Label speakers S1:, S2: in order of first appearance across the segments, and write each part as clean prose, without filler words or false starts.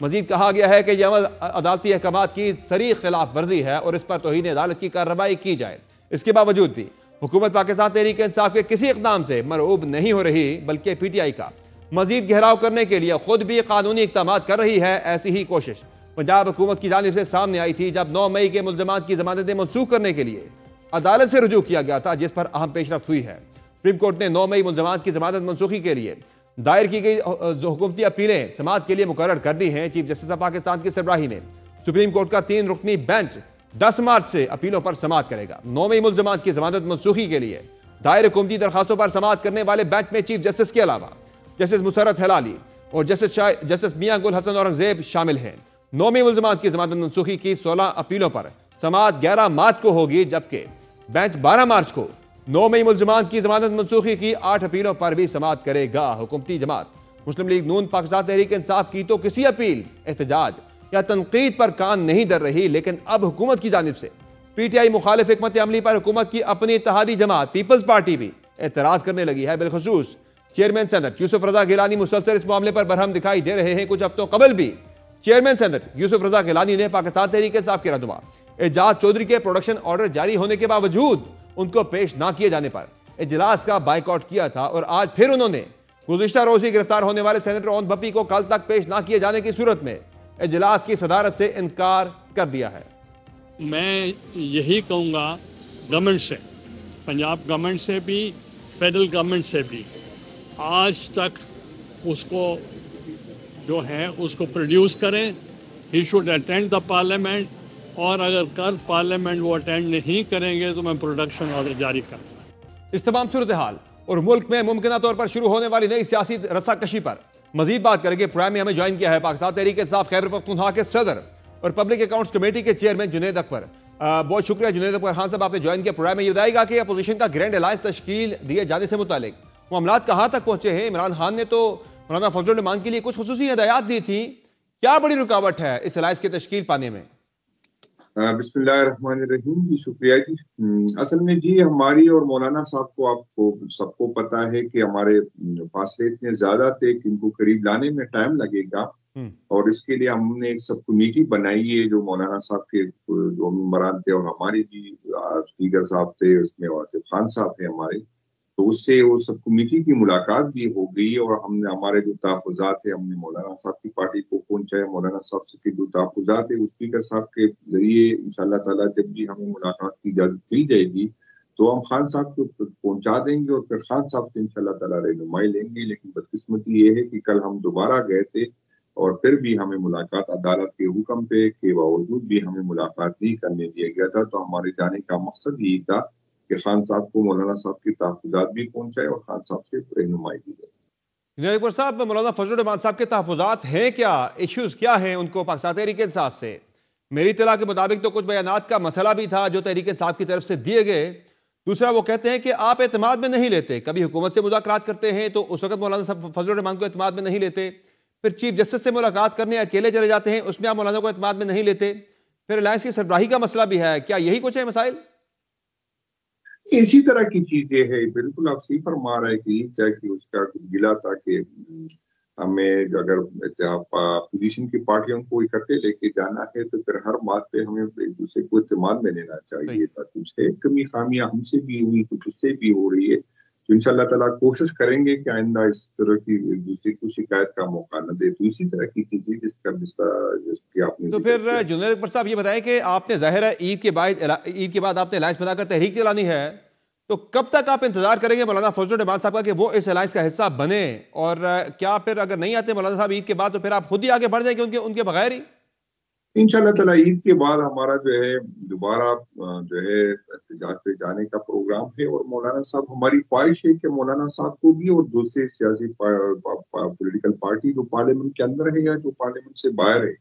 S1: مزید کہا گیا ہے کہ یہ عمل عدالتی احکامات کی صریح خلاف ورزی ہے اور اس پر توہین عدالت کی کارروائی کی جائے۔ اس کے باوجود بھی حکومت پاکستان تحریک انصاف کے کسی اقدام سے مرعوب نہیں ہو رہی، بلکہ پی ٹی آئی کا مزید گہراؤ کرنے کے لیے خود بھی قانونی اقدامات کر رہی ہے۔ ایسی ہی کوشش پنجاب حکومت کی جانب سے سامنے آئی تھی جب 9 مئی کے ملزمان کی ضمانتیں منسوخ کرنے کے لیے عدالت سے رجوع کیا گیا تھا، جس پر اہم پیش رفت ہوئی ہے۔ سپریم کورٹ نے 9 مئی ملزمان کی ضمانت منسوخی کے لیے دائر کی گئی حکومتی اپیلیں سماعت کے لیے مقرر کر دی ہیں۔ چیف جسٹس آف پاکستان کی سربراہی میں سپریم کورٹ کا 3 رکنی بینچ 10 مارچ سے اپیلوں پر سماعت کرے گا۔ 9 مئی ملزمان کی ضمانت منسوخی کے لیے دائر حکومتی درخواستوں پر سماعت کرنے والے بینچ میں چیف جسٹس کے علاوہ جسٹس مسرت ہلالی اور جسٹس میاں گل حسن اورنگزیب شامل ہیں۔ 9 مئی ملزمان کی ضمانت منسوخی کی 16 اپیلوں پر سماعت 11 مارچ کو ہوگی، جبکہ بینچ 12 مارچ کو 9 مئی ملزمان کی ضمانت منسوخی کی 8 اپیلوں پر بھی سماعت کرے گا۔ حکومتی جماعت مسلم لیگ نون پاکستان تحریک انصاف کی تو کسی اپیل، احتجاج یا تنقید پر کان نہیں دھر رہی، لیکن اب حکومت کی جانب سے پی ٹی آئی مخالف حکمت عملی پر حکومت کی اپنی اتحادی جماعت پیپلز پارٹی بھی اعتراض کرنے لگی ہے۔ بالخصوص چیئرمین سینٹ یوسف رضا گیلانی مسلسل اس معاملے پر برہم دکھائی دے رہے ہیں۔ کچھ ہفتوں قبل بھی چیئرمین سینٹ یوسف رضا گیلانی نے پاکستان تحریک انصاف کے رہنما اعجاز چودھری کے پروڈکشن آرڈر جاری ہونے کے باوجود ان کو پیش نہ کیے جانے پر اجلاس کا بائیکاٹ کیا تھا، اور آج پھر انہوں نے گزشتہ روز ہی گرفتار ہونے والے سینیٹر اون بپی کو کل تک پیش نہ کیے جانے کی صورت میں اجلاس کی صدارت سے انکار کر دیا ہے۔
S2: میں یہی کہوں گا گورنمنٹ سے، پنجاب گورنمنٹ سے بھی، فیڈرل گورنمنٹ سے بھی، آج تک اس کو جو ہے اس کو پروڈیوس کریں۔ He should attend the parliament, اور اگر کل پارلیمنٹ وہ اٹینڈ نہیں کریں گے تو میں پروڈکشن آرڈر جاری کروں۔
S1: اس تمام صورتحال اور ملک میں ممکنہ طور پر شروع ہونے والی نئی سیاسی رسا کشی پر مزید بات کریں گے۔ پروگرام میں ہمیں جوائن کیا ہے پاکستان تحریک انصاف خیبر پختونخوا کے صدر اور پبلک اکاؤنٹس کمیٹی کے چیئرمین جنید اکبر۔ بہت شکریہ جنید اکبر خان صاحب، آپ نے جوائن کیا پروگرام میں۔ یہ بتائے گا کہ اپوزیشن کا گرینڈ الائنس تشکیل دیے جانے سے متعلق معاملات کہاں تک پہنچے ہیں؟ عمران خان نے تو مولانا فضل الرحمان کے لیے کچھ خصوصی ہدایات دی تھی، کیا بڑی رکاوٹ ہے اس الائنس کی تشکیل پانے میں؟
S3: بسم اللہ الرحمن الرحیم، جی شکریہ جی۔ اصل میں جی ہماری اور مولانا صاحب کو، آپ کو سب کو پتا ہے کہ ہمارے فاصلے اتنے زیادہ تھے کہ ان کو قریب لانے میں ٹائم لگے گا، اور اس کے لیے ہم نے ایک سب کمیٹی بنائی ہے جو مولانا صاحب کے جو ممبران تھے اور ہمارے بھی اسپیکر صاحب تھے، اس میں واصف خان صاحب تھے ہمارے، تو اس سے وہ سب کمیٹی کی ملاقات بھی ہو گئی، اور ہم نے ہمارے جو تحفظات ہیں ہم نے مولانا صاحب کی پارٹی کو پہنچائے۔ مولانا صاحب سے کے جو تحفظات ہیں اسپیکر صاحب کے ذریعے انشاءاللہ تعالیٰ جب بھی ہمیں ملاقات کی اجازت مل جائے گی تو ہم خان صاحب کو پہنچا دیں گے، اور پھر خان صاحب سے انشاءاللہ تعالیٰ رہنمائی لیں گے۔ لیکن بدقسمتی یہ ہے کہ کل ہم دوبارہ گئے تھے اور پھر بھی ہمیں ملاقات عدالت کے حکم پہ کے باوجود بھی ہمیں ملاقات نہیں کرنے دیا گیا تھا۔ تو ہمارے جانے کا مقصد یہی تھا کہ خان صاحب کو مولانا صاحب کے تحفظات بھی پہنچائے اور خان صاحب سے رہنمائی دی جائے۔
S1: جنید اکبر صاحب، مولانا فضل الرحمان صاحب کے تحفظات ہیں کیا؟ ایشوز کیا ہیں ان کو پاکستان تحریک انصاف سے؟ میری اطلاع کے مطابق تو کچھ بیانات کا مسئلہ بھی تھا جو تحریک انصاف کی طرف سے دیے گئے۔ دوسرا وہ کہتے ہیں کہ آپ اعتماد میں نہیں لیتے، کبھی حکومت سے مذاکرات کرتے ہیں تو اس وقت مولانا فضل الرحمان کو اعتماد میں نہیں لیتے، پھر چیف جسٹس سے ملاقات کرنے اکیلے چلے جاتے ہیں، اس میں آپ مولانا کو اعتماد میں نہیں لیتے، پھر الائنس کی سربراہی کا مسئلہ بھی ہے، کیا یہی کچھ ہے مسائل؟
S3: اسی طرح کی چیزیں ہیں، بالکل آپ صحیح فرما رہے کہ اس کا گلا تھا کہ ہمیں اگر اپوزیشن کی پارٹیوں کو اکٹھے لے کے جانا ہے تو پھر ہر بات پہ ہمیں ایک دوسرے کو اعتماد میں لینا چاہیے تھا۔ کچھ ہے کمی خامیاں ہم سے بھی ہوئی، کچھ اس سے بھی ہو رہی ہے، تو انشاءاللہ تعالیٰ کوشش کریں گے کہ آئندہ اس طرح کی ایک دوسرے کو شکایت کا موقع نہ دے۔ تو اسی طرح کی چیزیں جس کی آپ نے۔
S1: تو پھر جنید اکبر صاحب یہ بتائیں کہ آپ نے ظاہر ہے عید کے بعد آپ نے الائنس بنا کر تحریک چلانی ہے، تو کب تک آپ انتظار کریں گے مولانا فضل الرحمان صاحب کا کہ وہ اس الائنس کا حصہ بنے؟ اور کیا پھر اگر نہیں آتے مولانا صاحب عید کے بعد تو پھر آپ خود ہی آگے بڑھ جائیں گے ان کے بغیر ہی؟
S3: انشاءاللہ تعالیٰ عید کے بعد ہمارا جو ہے دوبارہ جو ہے احتجاج پہ جانے کا پروگرام ہے، اور مولانا صاحب ہماری خواہش ہے کہ مولانا صاحب کو بھی اور دوسرے سیاسی پولیٹیکل پارٹی جو پارلیمنٹ کے اندر ہے یا جو پارلیمنٹ سے باہر ہے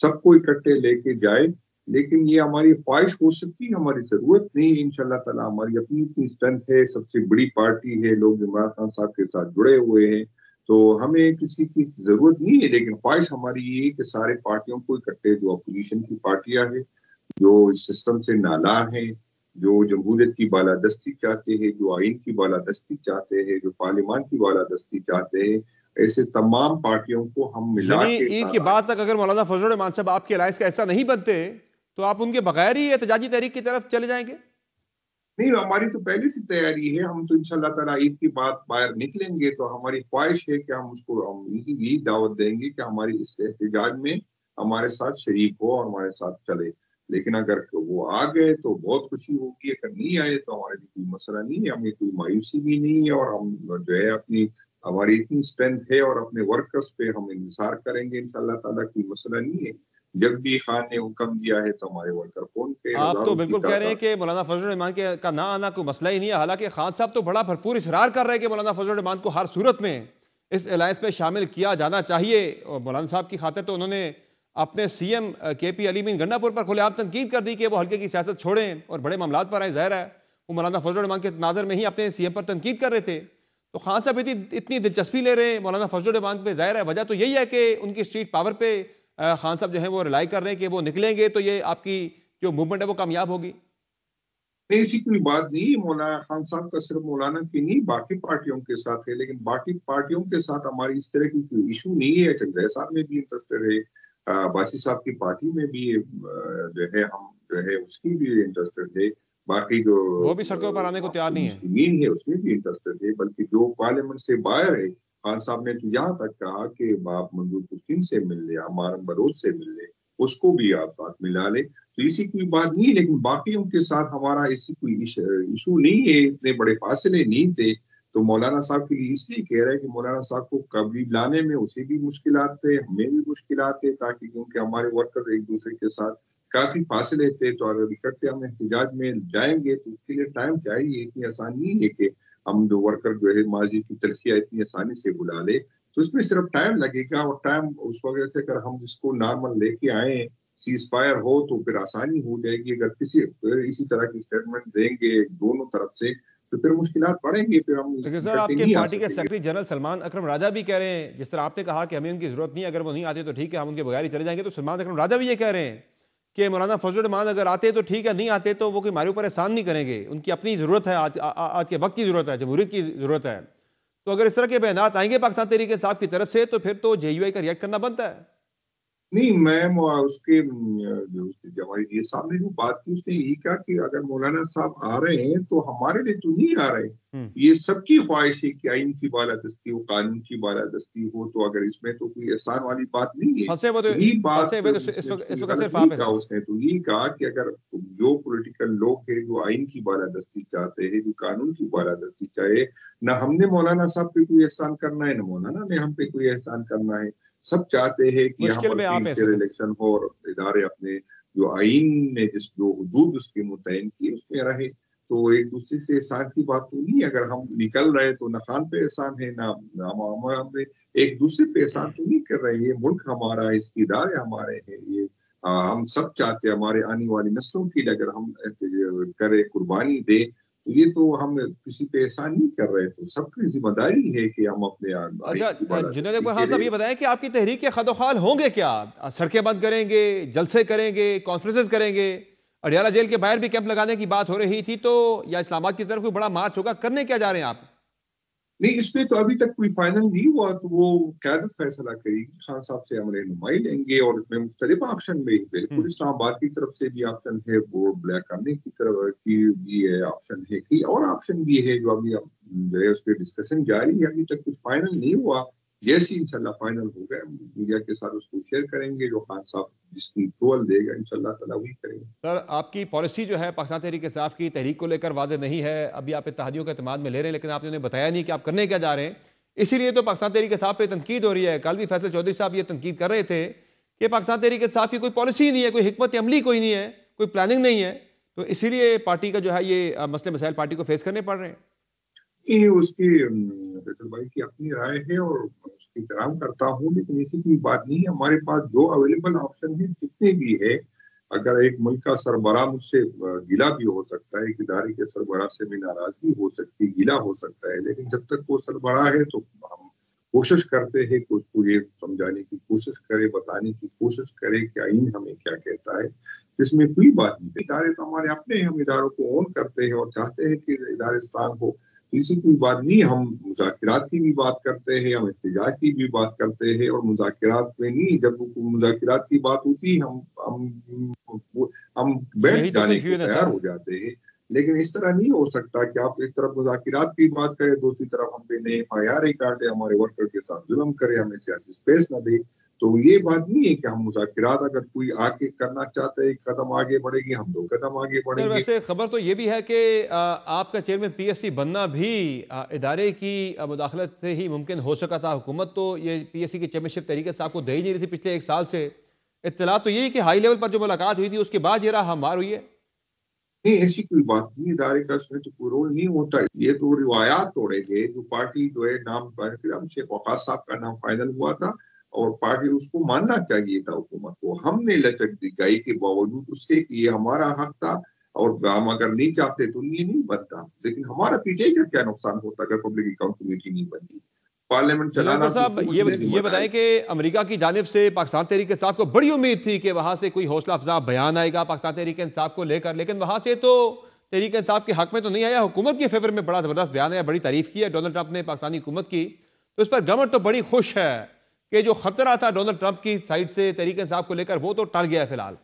S3: سب کو اکٹھے لے کے جائے۔ لیکن یہ ہماری خواہش ہو سکتی ہے، ہماری ضرورت نہیں ہے۔ انشاءاللہ تعالیٰ ہماری اپنی اسٹرینتھ ہے، سب سے بڑی پارٹی ہے، لوگ عمران خان صاحب کے ساتھ جڑے ہوئے ہیں، تو ہمیں کسی کی ضرورت نہیں ہے۔ لیکن خواہش ہماری یہ ہے کہ سارے پارٹیوں کو اکٹھے، جو اپوزیشن کی پارٹیاں ہیں، جو اس سسٹم سے نالاں ہیں، جو جمہوریت کی بالادستی چاہتے ہیں، جو آئین کی بالادستی چاہتے ہیں، جو پارلیمان کی بالادستی چاہتے ہیں، ایسے تمام پارٹیوں کو ہم ملا کے
S1: عید کے بعد تک اگر مولانا فضل الرحمان صاحب آپ کے الائنس کا ایسا نہیں بنتے تو آپ ان کے بغیر ہی احتجاجی تحریک کی طرف چلے جائیں گے؟
S3: نہیں، ہماری تو پہلے سے تیاری ہے. ہم تو انشاءاللہ تعالیٰ عید کے بعد باہر نکلیں گے تو ہماری خواہش ہے کہ ہم اس کو یہی دعوت دیں گے کہ ہماری اس احتجاج میں ہمارے ساتھ شریک ہو اور ہمارے ساتھ چلے. لیکن اگر وہ آ گئے تو بہت خوشی ہوگی، اگر نہیں آئے تو ہمارے لیے کوئی مسئلہ نہیں ہے، ہمیں کوئی مایوسی بھی نہیں ہے، اور ہم جو ہے ہماری اتنی اسٹرینتھ ہے اور اپنے ورکرز پہ ہم انحصار کریں گے انشاءاللہ تعالیٰ، کوئی مسئلہ نہیں ہے. جب بھی خان نے حکم دیا ہے تو ہمارے ورکر فون پہ
S1: آپ تو بالکل کہہ رہے ہیں کہ مولانا فضل الرحمان کا نہ آنا کوئی مسئلہ ہی نہیں ہے، حالانکہ خان صاحب تو بڑا بھرپور اصرار کر رہے ہیں کہ مولانا فضل الرحمان کو ہر صورت میں اس الائنس میں شامل کیا جانا چاہیے. اور مولانا صاحب کی خاطر تو انہوں نے اپنے سی ایم کے پی علی مین گنڈا پور پر کھلے عام تنقید کر دی کہ وہ حلقے کی سیاست چھوڑیں اور بڑے معاملات پر آئیں. ظاہر ہے وہ مولانا فضل الرحمان کے تناظر میں ہی اپنے سی ایم پر تنقید کر رہے تھے. تو خان صاحب اتنی دلچسپی لے رہے ہیں مولانا فضل الرحمان پہ، ظاہر ہے وجہ تو یہی ہے کہ ان کی اسٹریٹ پاور پہ خان صاحب جو ہیں وہ ریلائی کر رہے ہیں کہ وہ نکلیں گے تو یہ آپ کی جو موومنٹ ہے وہ کامیاب ہوگی.
S3: نہیں، ایسی کوئی بات نہیں. مولانا خان صاحب کا صرف مولانا کی نہیں، باقی پارٹیوں کے ساتھ ہے، لیکن باقی پارٹیوں کے ساتھ ہماری اس طرح کی کوئی ایشو نہیں ہے. چندے صاحب میں بھی انٹرسٹڈ ہے، باسی صاحب کی پارٹی میں بھی جو ہے ہم جو ہے اس کی بھی انٹرسٹڈ ہے، باقی جو
S1: وہ بھی سڑکوں پر آنے کو تیار نہیں ہے،
S3: مسلمین ہے اس میں بھی انٹرسٹڈ ہے. بلکہ جو پارلیمنٹ سے باہر ہے، خان صاحب نے تو یہاں تک کہا کہ آپ منظور پشتین سے مل لیں، عمارم بروز سے مل لیں، اس کو بھی آپ بات ملا لیں. تو اسی کوئی بات نہیں، لیکن باقیوں کے ساتھ ہمارا ایسی کوئی ایشو نہیں ہے، اتنے بڑے فاصلے نہیں تھے. تو مولانا صاحب کے لیے اس لیے کہہ رہے ہیں کہ مولانا صاحب کو قریب لانے میں اسے بھی مشکلات تھے، ہمیں بھی مشکلات تھے، تاکہ کیونکہ ہمارے ورکر ایک دوسرے کے ساتھ کافی فاصلے تھے. تو اگر اکٹھے ہم احتجاج میں جائیں گے تو اس کے لیے ٹائم چاہیے. اتنی آسان نہیں ہے کہ ہم جو ورکر جو ہے ماضی کی تلخیاں اتنی آسانی سے بلا لے. تو اس میں صرف ٹائم لگے گا، اور ٹائم اس وجہ سے اگر ہم اس کو نارمل لے کے آئیں، سیز فائر ہو تو پھر آسانی ہو جائے گی. اگر اسی طرح کی اسٹیٹمنٹ دیں گے دونوں طرف سے تو پھر مشکلات پڑیں گی. پھر ہم
S1: لیکن سر آپ کے پارٹی کے سیکرٹری جنرل سلمان اکرم راجہ بھی کہہ رہے ہیں، جس طرح آپ نے کہا کہ ہمیں ان کی ضرورت نہیں، اگر وہ نہیں آتے تو ٹھیک ہے ہم ان کے بغیر ہی چلے جائیں گے، تو سلمان اکرم راجہ بھی یہ کہہ رہے ہیں کہ مولانا فضل الرحمان اگر آتے تو ٹھیک ہے، نہیں آتے تو وہ کوئی ہمارے اوپر احسان نہیں کریں گے. ان کی اپنی ضرورت ہے، آج کے وقت کی ضرورت ہے، جمہوریت کی ضرورت ہے. تو اگر اس طرح کے بیانات آئیں گے پاکستان تحریک انصاف کی طرف سے تو پھر تو جے یو آئی کا ریئیکٹ کرنا بنتا ہے.
S3: نہیں، میں اس کے جو جمہوری جی صاحب نے جو بات کی اس نے یہی کہا کہ اگر مولانا صاحب آ رہے ہیں تو ہمارے لیے تو نہیں آ رہے. یہ سب کی خواہش ہے کہ آئین کی بالادستی ہو، قانون کی بالادستی ہو. تو اگر اس میں تو کوئی احسان والی بات نہیں ہے. یہی بات اس نے تو یہی کہا کہ اگر جو پولیٹیکل لوگ ہیں جو آئین کی بالادستی چاہتے ہیں، جو قانون کی بالادستی چاہے، نہ ہم نے مولانا صاحب پہ کوئی احسان کرنا ہے، نہ مولانا نے ہم پہ کوئی احسان کرنا ہے. سب چاہتے ہیں کہ ہم الیکشن ہو اور ادارے اپنے جو آئین نے جو حدود اس کے متعین کی اس میں رہے. تو ایک دوسرے سے احسان کی بات تو نہیں. اگر ہم نکل رہے تو نہ خان پہ احسان ہے، نہ ہم ایک دوسرے پہ احسان تو نہیں کر رہے. یہ ملک ہمارا ہے، اس کے ادارے ہمارے ہیں، یہ ہم سب چاہتے ہیں ہمارے آنے والی نسلوں کے لیے اگر ہم کرے قربانی دے تو یہ تو ہم کسی پہ احسان نہیں کر رہے. تو سب کی ذمہ داری ہے کہ ہم اپنے
S1: جنید اکبر خان صاحب یہ بتائیں کہ آپ کی تحریک کے خد و خال ہوں گے کیا؟ سڑکیں بند کریں گے، جلسے کریں گے، کانفرنسز کریں گے؟ اڈیالہ جیل کے باہر بھی کیمپ لگانے کی بات ہو رہی تھی، تو یا اسلام آباد کی طرف کوئی بڑا مارچ ہوگا؟ کرنے کیا جا رہے ہیں آپ؟
S3: نہیں، اس پہ تو ابھی تک کوئی فائنل نہیں ہوا، تو وہ قیادت فیصلہ کرے گی. خان صاحب سے ہم رہنمائی لیں گے اور اس میں مختلف آپشن میں بالکل اسلام آباد کی طرف سے بھی آپشن ہے، بورڈ بلیک کرنے کی طرف کی بھی ہے آپشن ہے، کی اور آپشن بھی ہے جو ابھی جو ہے اس پہ ڈسکشن جاری ہے. ابھی تک کچھ فائنل نہیں ہوا. جیسے انشاءاللہ فائنل ہو گیا میڈیا کے ساتھ اس کو شیئر کریں گے. جو خان صاحب جس کی اپروول دے گا انشاءاللہ تعالیٰ وہی کریں گے.
S1: سر آپ کی پالیسی جو ہے پاکستان تحریک انصاف کی تحریک کو لے کر واضح نہیں ہے. ابھی آپ اتحادیوں کا اعتماد میں لے رہے ہیں، لیکن آپ نے انہیں بتایا نہیں کہ آپ کرنے کیا جا رہے ہیں. اسی لیے تو پاکستان تحریک انصاف پہ تنقید ہو رہی ہے. کل بھی فیصل چودھری صاحب یہ تنقید کر رہے تھے کہ پاکستان تحریک انصاف کی کوئی پالیسی نہیں ہے، کوئی حکمت عملی کوئی نہیں ہے، کوئی پلاننگ نہیں ہے. تو اسی لیے پارٹی کا جو ہے یہ مسئلے مسائل پارٹی کو فیس کرنے پڑ رہے ہیں.
S3: اس کی فیصل بھائی کی اپنی رائے ہے اور اس کی احترام کرتا ہوں، لیکن ایسی کوئی بات نہیں ہے. ہمارے پاس جو اویلیبل آپشن ہے جتنے بھی ہے، اگر ایک ملک کا سربراہ مجھ سے گلا بھی ہو سکتا ہے، ایک ادارے کے سربراہ سے بھی ناراضگی ہو سکتی ہے، گلا ہو سکتا ہے، لیکن جب تک وہ سربراہ ہے تو ہم کوشش کرتے ہیں کہ اس کو یہ سمجھانے کی کوشش کرے، بتانے کی کوشش کرے کہ آئین ہمیں کیا کہتا ہے. اس میں کوئی بات نہیں. ادارے تو ہمارے اپنے، ہم اداروں کو اون کرتے ہیں اور چاہتے ہیں کہ ادارستان ہو. اسی کوئی بات نہیں. ہم مذاکرات کی بھی بات کرتے ہیں, ہم احتجاج کی بھی بات کرتے ہیں, اور مذاکرات میں نہیں, جب مذاکرات کی بات ہوتی ہم بیٹھ
S1: یہی تو
S3: جانے کو
S1: کنفیوژن ہے
S3: تیار
S1: سر.
S3: ہو جاتے ہیں. لیکن اس طرح نہیں ہو سکتا کہ آپ ایک طرف مذاکرات کی بات کریں, دوسری طرف ہم پہ نئے FIR کاٹے, ہمارے ورکر کے ساتھ ظلم کرے, ہمیں سیاسی سپیس نہ دے. تو یہ بات نہیں ہے کہ ہم مذاکرات اگر کوئی آگے کرنا چاہتا ہے, ایک قدم آگے بڑھے گی, ہم 2 قدم آگے بڑھیں
S1: سر
S3: گے.
S1: ویسے خبر تو یہ بھی ہے کہ آپ کا چیئرمین PSC بننا بھی ادارے کی مداخلت سے ہی ممکن ہو سکا تھا. حکومت تو یہ PSC کی چیئرمین شپ تحریک انصاف کو دے ہی نہیں رہی تھی پچھلے 1 سال سے. اطلاع تو یہی کہ ہائی لیول پر جو ملاقات ہوئی تھی اس کے بعد یہ راہ ہموار ہوئی ہے.
S3: نہیں, ایسی کوئی بات نہیں, ادارے کا اس میں تو کوئی رول نہیں ہوتا. یہ تو روایات توڑے گئے. جو پارٹی جو ہے نام پر شیخ وقاص صاحب کا نام فائنل ہوا تھا, اور پارٹی اس کو ماننا چاہیے تھا حکومت کو. ہم نے لچک دکھائی کے باوجود اس کے کہ یہ ہمارا حق تھا, اور ہم اگر نہیں چاہتے تو یہ نہیں بنتا. لیکن ہمارا پیٹے کا کیا نقصان ہوتا اگر پبلک اکاؤنٹ کمیٹی نہیں بنتی؟ پارلیمنٹ
S1: جنید
S3: چلانا
S1: اکبر صاحب یہ بتائیں کہ امریکہ کی جانب سے پاکستان تحریک انصاف کو بڑی امید تھی کہ وہاں سے کوئی حوصلہ افزا بیان آئے گا پاکستان تحریک انصاف کو لے کر, لیکن وہاں سے تو تحریک انصاف کے حق میں تو نہیں آیا. حکومت کے فیور میں بڑا زبردست بیان آیا, بڑی تعریف کی ہے ڈونلڈ ٹرمپ نے پاکستانی حکومت کی. تو اس پر گورنمنٹ تو بڑی خوش ہے کہ جو خطرہ تھا ڈونلڈ ٹرمپ کی سائڈ سے تحریک انصاف کو لے کر وہ تو ٹل گیا ہے فی الحال.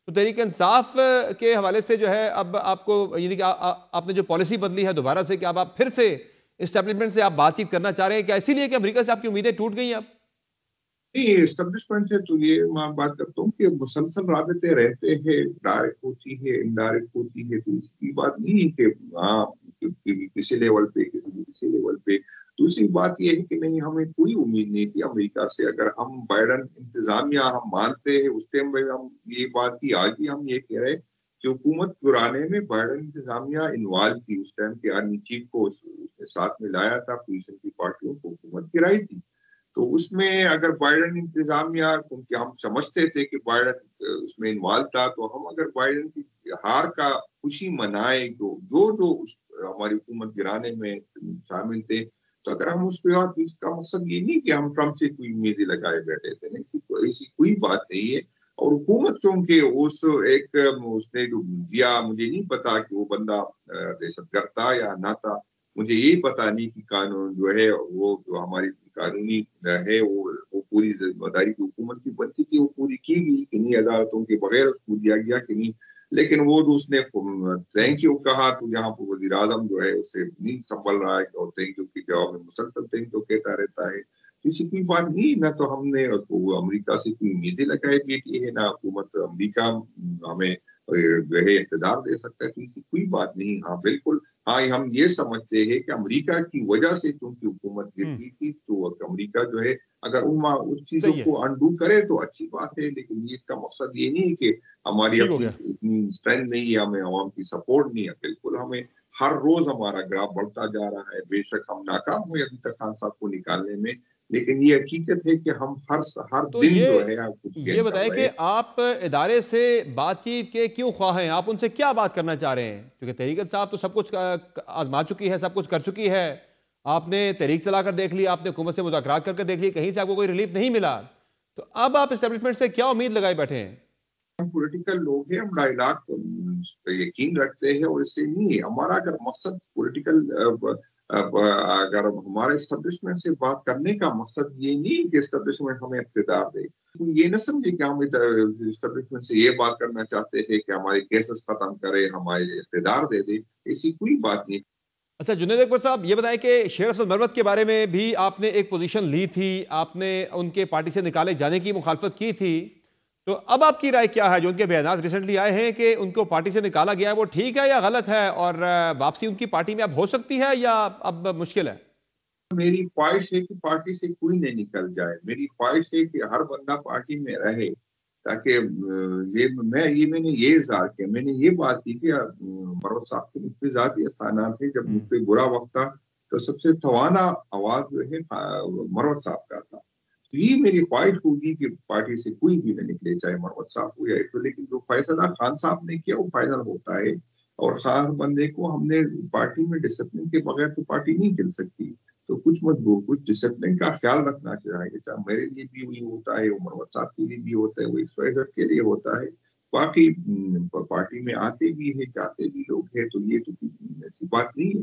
S1: تو تحریک انصاف کے حوالے سے جو ہے اب آپ کو یعنی کہ آپ نے جو پالیسی بدلی ہے دوبارہ سے کہ اب آپ پھر سے اسٹیبلشمنٹ سے آپ بات چیت کرنا چاہ رہے ہیں, کیا اسی لیے کہ امریکہ سے آپ کی امیدیں ٹوٹ گئی ہیں اب؟
S3: نہیں, اسٹیبلشمنٹ سے تو یہ میں بات کرتا ہوں کہ مسلسل رابطے رہتے ہیں, ڈائریکٹ ہوتی ہے, انڈائریکٹ ہوتی ہے. تو اس کی بات نہیں ہے کہ ہاں کسی لیول پہ کسی لیول پہ. دوسری بات یہ ہے کہ نہیں, ہمیں کوئی امید نہیں تھی امریکہ سے. اگر ہم بائیڈن انتظامیہ ہم مانتے ہیں, اس ٹائم میں ہم یہ بات کی, آج بھی ہم یہ کہہ رہے کہ حکومت گرانے میں بائیڈن انتظامیہ انوالو تھی. اس ٹائم کے آرمی چیف کو اس نے ساتھ میں لایا تھا, اپوزیشن کی پارٹیوں کو حکومت گرائی تھی. تو اس میں اگر بائیڈن انتظامیہ, کیونکہ ہم سمجھتے تھے کہ بائیڈن اس میں انوالو تھا, تو ہم اگر بائیڈن کی ہار کا خوشی منائے جو ہماری حکومت گرانے میں شامل تھے, تو اگر ہم اس پہ اس کا مقصد یہ نہیں کہ ہم ٹرمپ سے کوئی امیدیں لگائے بیٹھے تھے, نہیں, ایسی کوئی بات نہیں ہے. اور حکومت چونکہ اس نے جو دیا, مجھے نہیں پتا کہ وہ بندہ دہشت گرد تھا یا نہ تھا, مجھے یہی پتا نہیں کہ قانون جو ہے وہ جو ہماری قانونی ہے وہ پوری ذمہ داری کی حکومت کی بنتی تھی, وہ پوری کی گئی کہ نہیں, عدالتوں کے بغیر اس کو دیا گیا کہ نہیں. لیکن وہ جو اس نے تھینک یو کہا, تو یہاں پر وزیر اعظم جو ہے اسے نہیں سنبھل رہا ہے, اور تھینک یو کے جواب میں مسلسل تھینک یو کہتا رہتا ہے. اسی کوئی بات نہیں, نہ تو ہم نے امریکہ سے کوئی امیدیں لگائی بیٹھی ہے, نہ حکومت امریکہ ہمیں جو ہے اقتدار دے سکتا ہے. تو اسی کوئی بات نہیں. ہاں بالکل, ہاں ہم یہ سمجھتے ہیں کہ امریکہ کی وجہ سے کیونکہ حکومت گرتی تھی, تو امریکہ جو ہے اگر ان چیزوں کو انڈو کرے تو اچھی بات ہے. لیکن اس کا مقصد یہ نہیں کہ ہماری اپنی اتنی اسٹرینتھ نہیں ہے, ہمیں عوام کی سپورٹ نہیں ہے. بالکل, ہمیں ہر روز ہمارا گراف بڑھتا جا رہا ہے. بے شک ہم ناکام ہوئے ابھی تک خان صاحب کو نکالنے میں, لیکن یہ حقیقت ہے کہ ہم ہر دن جو ہے
S1: یہ بتائیں کہ آپ ادارے سے بات چیت کے کیوں خواہ ہیں؟ آپ ان سے کیا بات کرنا چاہ رہے ہیں؟ کیونکہ تحریک انصاف تو سب کچھ آزما چکی ہے, سب کچھ کر چکی ہے. آپ نے تحریک چلا کر دیکھ لی, آپ نے حکومت سے مذاکرات کر کے دیکھ لی, کہیں سے آپ کو کوئی ریلیف نہیں ملا. تو اب آپ اسٹیبلشمنٹ سے کیا امید لگائے بیٹھے ہیں؟
S3: ہم پولیٹیکل لوگ ہیں, ہم ڈائلاگ پہ یقین رکھتے ہیں, اور اس سے نہیں ہے ہمارا. اگر مقصد پولیٹیکل, اگر ہمارا اسٹیبلشمنٹ سے بات کرنے کا مقصد یہ نہیں کہ اسٹیبلشمنٹ ہمیں اقتدار دے, یہ نہ سمجھے کہ ہم اسٹیبلشمنٹ سے یہ بات کرنا چاہتے ہیں کہ ہمارے کیسز ختم کرے, ہمارے اقتدار دے دے. ایسی کوئی بات نہیں.
S1: اچھا جنید اکبر صاحب, یہ بتائیں کہ شیر افضل مروت کے بارے میں بھی آپ نے ایک پوزیشن لی تھی, آپ نے ان کے پارٹی سے نکالے جانے کی مخالفت کی تھی. تو اب آپ کی رائے کیا ہے جو ان کے بیانات ریسنٹلی آئے ہیں کہ ان کو پارٹی سے نکالا گیا ہے, وہ ٹھیک ہے یا غلط ہے, اور واپسی ان کی پارٹی میں اب ہو سکتی ہے یا اب مشکل ہے؟
S3: میری خواہش ہے کہ پارٹی سے کوئی نہیں نکل جائے. میری خواہش ہے کہ ہر بندہ پارٹی میں رہے, تاکہ میں نے یہ اظہار کیا, میں نے یہ بات کی کہ مروت صاحب کے مجھ پہ ذاتی احسانات ہیں. جب مجھ پہ برا وقت تھا تو سب سے توانا آواز جو ہے مروت صاحب کا تھا. تو یہ میری خواہش ہوگی کہ پارٹی سے کوئی بھی نہ نکلے, چاہے مروت صاحب ہو یا تو. لیکن جو فیصلہ خان صاحب نے کیا وہ فائنل ہوتا ہے, اور خاص بندے کو ہم نے پارٹی میں ڈسپلن کے بغیر تو پارٹی نہیں چل سکتی. تو کچھ ڈسپلن کا خیال رکھنا چاہیے. چاہے میرے لیے بھی وہی ہوتا ہے, وہ مروت صاحب کے لیے بھی ہوتا ہے, وہ XYZ کے لیے ہوتا ہے. باقی پارٹی میں آتے بھی ہیں, جاتے بھی لوگ ہیں, تو یہ تو ایسی بات نہیں ہے.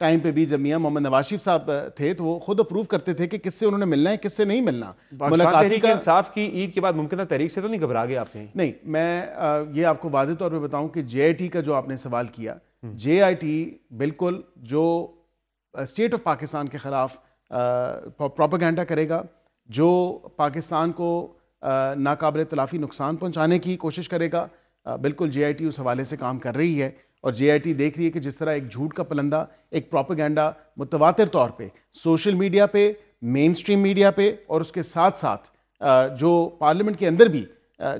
S4: ٹائم پہ بھی جب میاں محمد نواز شریف صاحب تھے تو وہ خود اپروو کرتے تھے کہ کس سے انہوں نے ملنا ہے کس سے نہیں ملنا.
S1: تحریک انصاف کی عید کے بعد ممکنہ تحریک سے تو نہیں گھبرا گئے آپ نے؟
S4: نہیں, میں یہ آپ کو واضح طور پہ بتاؤں کہ جے آئی ٹی کا جو آپ نے سوال کیا, جے آئی ٹی بالکل جو اسٹیٹ آف پاکستان کے خلاف پروپیگنڈا کرے گا, جو پاکستان کو ناقابل تلافی نقصان پہنچانے کی کوشش کرے گا, بالکل جے آئی ٹی اس حوالے سے کام کر رہی ہے. اور جے آئی ٹی دیکھ رہی ہے کہ جس طرح ایک جھوٹ کا پلندہ, ایک پروپیگنڈا متواتر طور پہ سوشل میڈیا پہ, مین سٹریم میڈیا پہ, اور اس کے ساتھ ساتھ جو پارلیمنٹ کے اندر بھی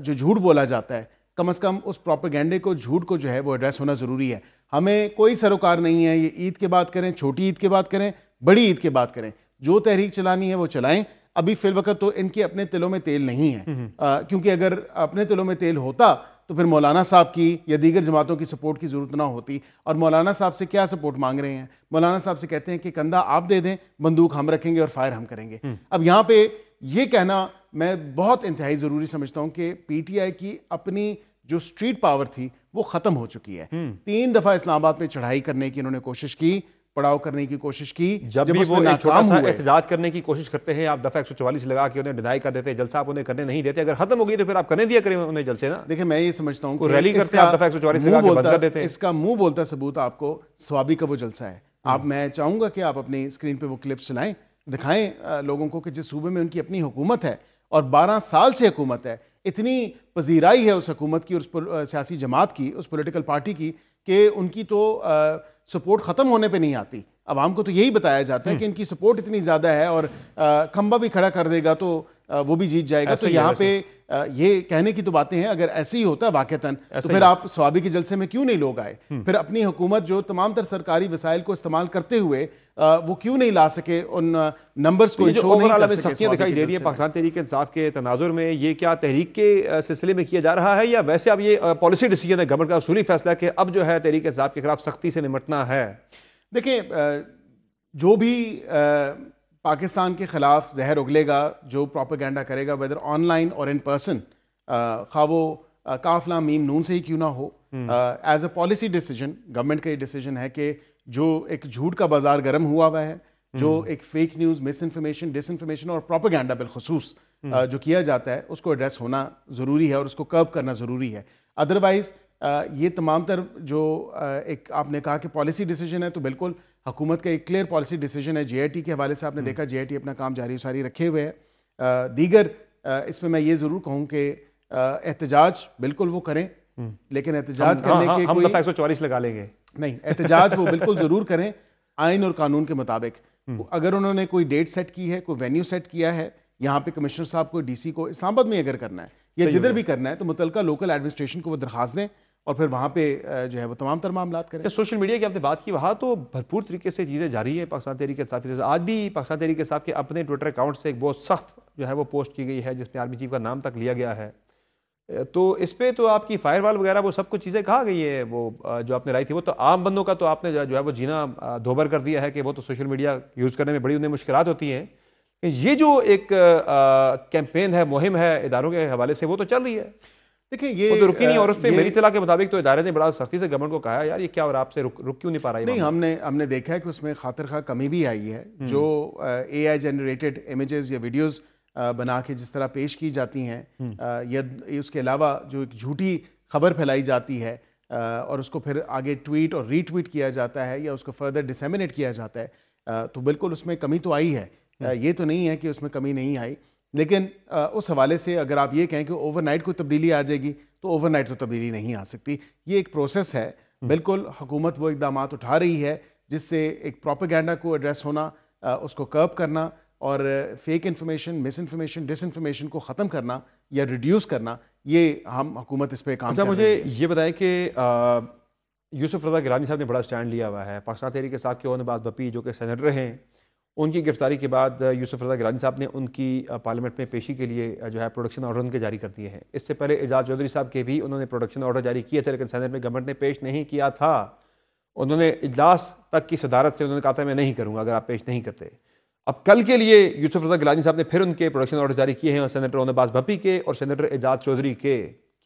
S4: جو جھوٹ بولا جاتا ہے, کم از کم اس پروپیگنڈے کو, جھوٹ کو جو ہے وہ ایڈریس ہونا ضروری ہے. ہمیں کوئی سروکار نہیں ہے یہ عید کے بات کریں, چھوٹی عید کے بات کریں, بڑی عید کے بات کریں, جو تحریک چلانی ہے وہ چلائیں. ابھی فی الوقت تو ان کے اپنے تلوں میں تیل نہیں ہے, کیونکہ اگر اپنے تلوں میں تیل ہوتا تو پھر مولانا صاحب کی یا دیگر جماعتوں کی سپورٹ کی ضرورت نہ ہوتی. اور مولانا صاحب سے کیا سپورٹ مانگ رہے ہیں؟ مولانا صاحب سے کہتے ہیں کہ کندھا آپ دے دیں, بندوق ہم رکھیں گے اور فائر ہم کریں گے. اب یہاں پہ یہ کہنا میں بہت انتہائی ضروری سمجھتا ہوں کہ پی ٹی آئی کی اپنی جو اسٹریٹ پاور تھی وہ ختم ہو چکی ہے. 3 دفعہ اسلام آباد میں چڑھائی کرنے کی انہوں نے کوشش کی, پڑاؤ کرنے کی کوشش کی,
S1: جب بھی وہ ایک چھوٹا سا احتجاج کرنے کی کوشش کرتے ہیں آپ دفعہ 144 لگا کے انہیں ڈینائی کر دیتے ہیں, جلسہ آپ انہیں کرنے نہیں دیتے. اگر ختم ہو گئی تو پھر آپ کرنے دیا کریں انہیں جلسے نا.
S4: دیکھیں میں یہ سمجھتا ہوں کہ
S1: ریلی کرتے ہیں آپ دفعہ 144 لگا کے بند کر دیتے ہیں.
S4: اس کا منہ بولتا ثبوت آپ کو ثوابی کا وہ جلسہ ہے. آپ, میں چاہوں گا کہ آپ اپنی اسکرین پہ وہ کلپس چلائیں, دکھائیں لوگوں کو کہ جس صوبے میں ان کی اپنی حکومت ہے اور 12 سال سے حکومت ہے, اتنی پذیرائی ہے اس حکومت کی, اس سیاسی جماعت کی, اس پولیٹیکل پارٹی کی, کہ ان کی تو سپورٹ ختم ہونے پہ نہیں آتی. عوام کو تو یہی بتایا جاتا ہے کہ ان کی سپورٹ اتنی زیادہ ہے اور کھمبا بھی کھڑا کر دے گا تو وہ بھی جیت جائے گا. تو یہاں پہ یہ کہنے کی تو باتیں ہیں. اگر ایسے ہی ہوتا واقعتاً تو پھر آپ ثوابی کے جلسے میں کیوں نہیں لوگ آئے؟ پھر اپنی حکومت جو تمام تر سرکاری وسائل کو استعمال کرتے ہوئے وہ کیوں نہیں لا سکے ان نمبرز کو انشور نہیں کر سکے؟
S1: سختیاں دکھائی دے رہی ہیں پاکستان تحریک انصاف کے تناظر میں. یہ کیا تحریک کے سلسلے میں کیا جا رہا ہے یا ویسے اب یہ پالیسی ڈیسیجن ہے گورنمنٹ کا اصولی فیصلہ کہ اب جو ہے تحریک انصاف کے خلاف سختی سے نمٹنا ہے؟
S4: دیکھیں, جو بھی پاکستان کے خلاف زہر اگلے گا, جو پروپیگنڈا کرے گا, ویدر آن لائن اور ان پرسن, خواہ وہ کاف لام میم نون سے ہی کیوں نہ ہو, as a policy decision government کا یہ ڈیسیجن ہے کہ جو ایک جھوٹ کا بازار گرم ہوا ہے, جو ایک فیک نیوز, مس انفارمیشن, ڈس انفارمیشن اور پروپیگنڈا بالخصوص جو کیا جاتا ہے, اس کو ایڈریس ہونا ضروری ہے اور اس کو کرب کرنا ضروری ہے. ادروائز یہ تمام تر جو ایک آپ نے کہا کہ پالیسی ڈیسیجن ہے, تو بالکل حکومت کا ایک کلیئر پالیسی ڈیسیجن ہے. جے آئی ٹی کے حوالے سے آپ نے دیکھا جے آئی ٹی اپنا کام جاری ساری رکھے ہوئے ہے. دیگر اس میں یہ ضرور کہوں کہ احتجاج بالکل وہ کریں, لیکن احتجاج کرنے کے
S1: ہم دفعہ 144 لگا لیں گے
S4: نہیں, احتجاج وہ بالکل ضرور کریں آئین اور قانون کے مطابق. اگر انہوں نے کوئی ڈیٹ سیٹ کی ہے, کوئی وینیو سیٹ کیا ہے, یہاں پہ کمشنر صاحب کو, ڈی سی کو اسلام آباد میں اگر کرنا ہے یا جدھر بھی کرنا ہے, تو متعلقہ لوکل ایڈمنسٹریشن کو وہ درخواست دیں اور پھر وہاں پہ جو ہے وہ تمام تر معاملات کریں.
S1: سوشل میڈیا کی آپ نے بات کی, وہاں تو بھرپور طریقے سے چیزیں جاری ہیں پاکستان تحریک انصاف کی. آج بھی پاکستان تحریک انصاف کے اپنے ٹویٹر اکاؤنٹ سے ایک بہت سخت جو ہے وہ پوسٹ کی گئی ہے جس میں آرمی چیف کا نام تک لیا گیا ہے. تو اس پہ تو آپ کی فائر وال وغیرہ وہ سب کچھ چیزیں کہا گئی ہیں, وہ جو آپ نے لائی تھی, وہ تو عام بندوں کا تو آپ نے جو ہے وہ جینا دوبر کر دیا ہے کہ وہ تو سوشل میڈیا یوز کرنے میں بڑی انہیں مشکلات ہوتی ہیں. یہ جو ایک کیمپین ہے, مہم ہے اداروں کے حوالے سے, وہ تو چل رہی ہے.
S4: دیکھیں یہ
S1: تو رکی نہیں, اور اس پہ میری اطلاع کے مطابق تو ادارے نے بڑا سختی سے گورنمنٹ کو کہا یار یہ کیا, اور آپ سے رک کیوں نہیں پا رہا ہے؟ نہیں,
S4: ہم نے دیکھا ہے کہ اس میں خاطر خواہ کمی بھی آئی ہے. جو اے آئی جنریٹڈ امیجز یا ویڈیوز بنا کے جس طرح پیش کی جاتی ہیں, یا اس کے علاوہ جو ایک جھوٹی خبر پھیلائی جاتی ہے اور اس کو پھر آگے ٹویٹ اور ری ٹویٹ کیا جاتا ہے یا اس کو فردر ڈسیمینیٹ کیا جاتا ہے, تو بالکل اس میں کمی تو آئی ہے. یہ تو نہیں ہے کہ اس میں کمی نہیں آئی, لیکن اس حوالے سے اگر آپ یہ کہیں کہ اوور نائٹ کوئی تبدیلی آ جائے گی, تو اوور نائٹ تو تبدیلی نہیں آ سکتی. یہ ایک پروسیس ہے. بالکل حکومت وہ اقدامات اٹھا رہی ہے جس سے ایک پروپیگنڈا کو ایڈریس ہونا, اس کو کرب کرنا, اور فیک انفارمیشن, مس انفارمیشن, ڈس انفارمیشن کو ختم کرنا یا ریڈیوس کرنا, یہ ہم حکومت اس پہ کام کر رہی ہے.
S1: مجھے یہ بتائیں کہ یوسف رضا گیلانی صاحب نے بڑا سٹینڈ لیا ہوا ہے. پاکستان تحریک کے ساتھ اون عباس بپی جو کہ سینیٹر ہیں, ان کی گرفتاری کے بعد یوسف رضا گیلانی صاحب نے ان کی پارلیمنٹ میں پیشی کے لیے جو ہے پروڈکشن آرڈر ان کے جاری کر دیے ہیں. اس سے پہلے اعجاز چودھری صاحب کے بھی انہوں نے پروڈکشن آرڈر جاری کیے تھے, لیکن سینیٹ میں گورنمنٹ نے پیش نہیں کیا تھا. انہوں نے اجلاس تک کی صدارت سے انہوں نے کہا تھا میں نہیں کروں گا اگر آپ پیش نہیں کرتے. اب کل کے لیے یوسف رضا گیلانی صاحب نے پھر ان کے پروڈکشن آرڈر جاری کیے ہیں, سینیٹر اون عباس بپی کے اور سینیٹر اعجاز چودھری کے.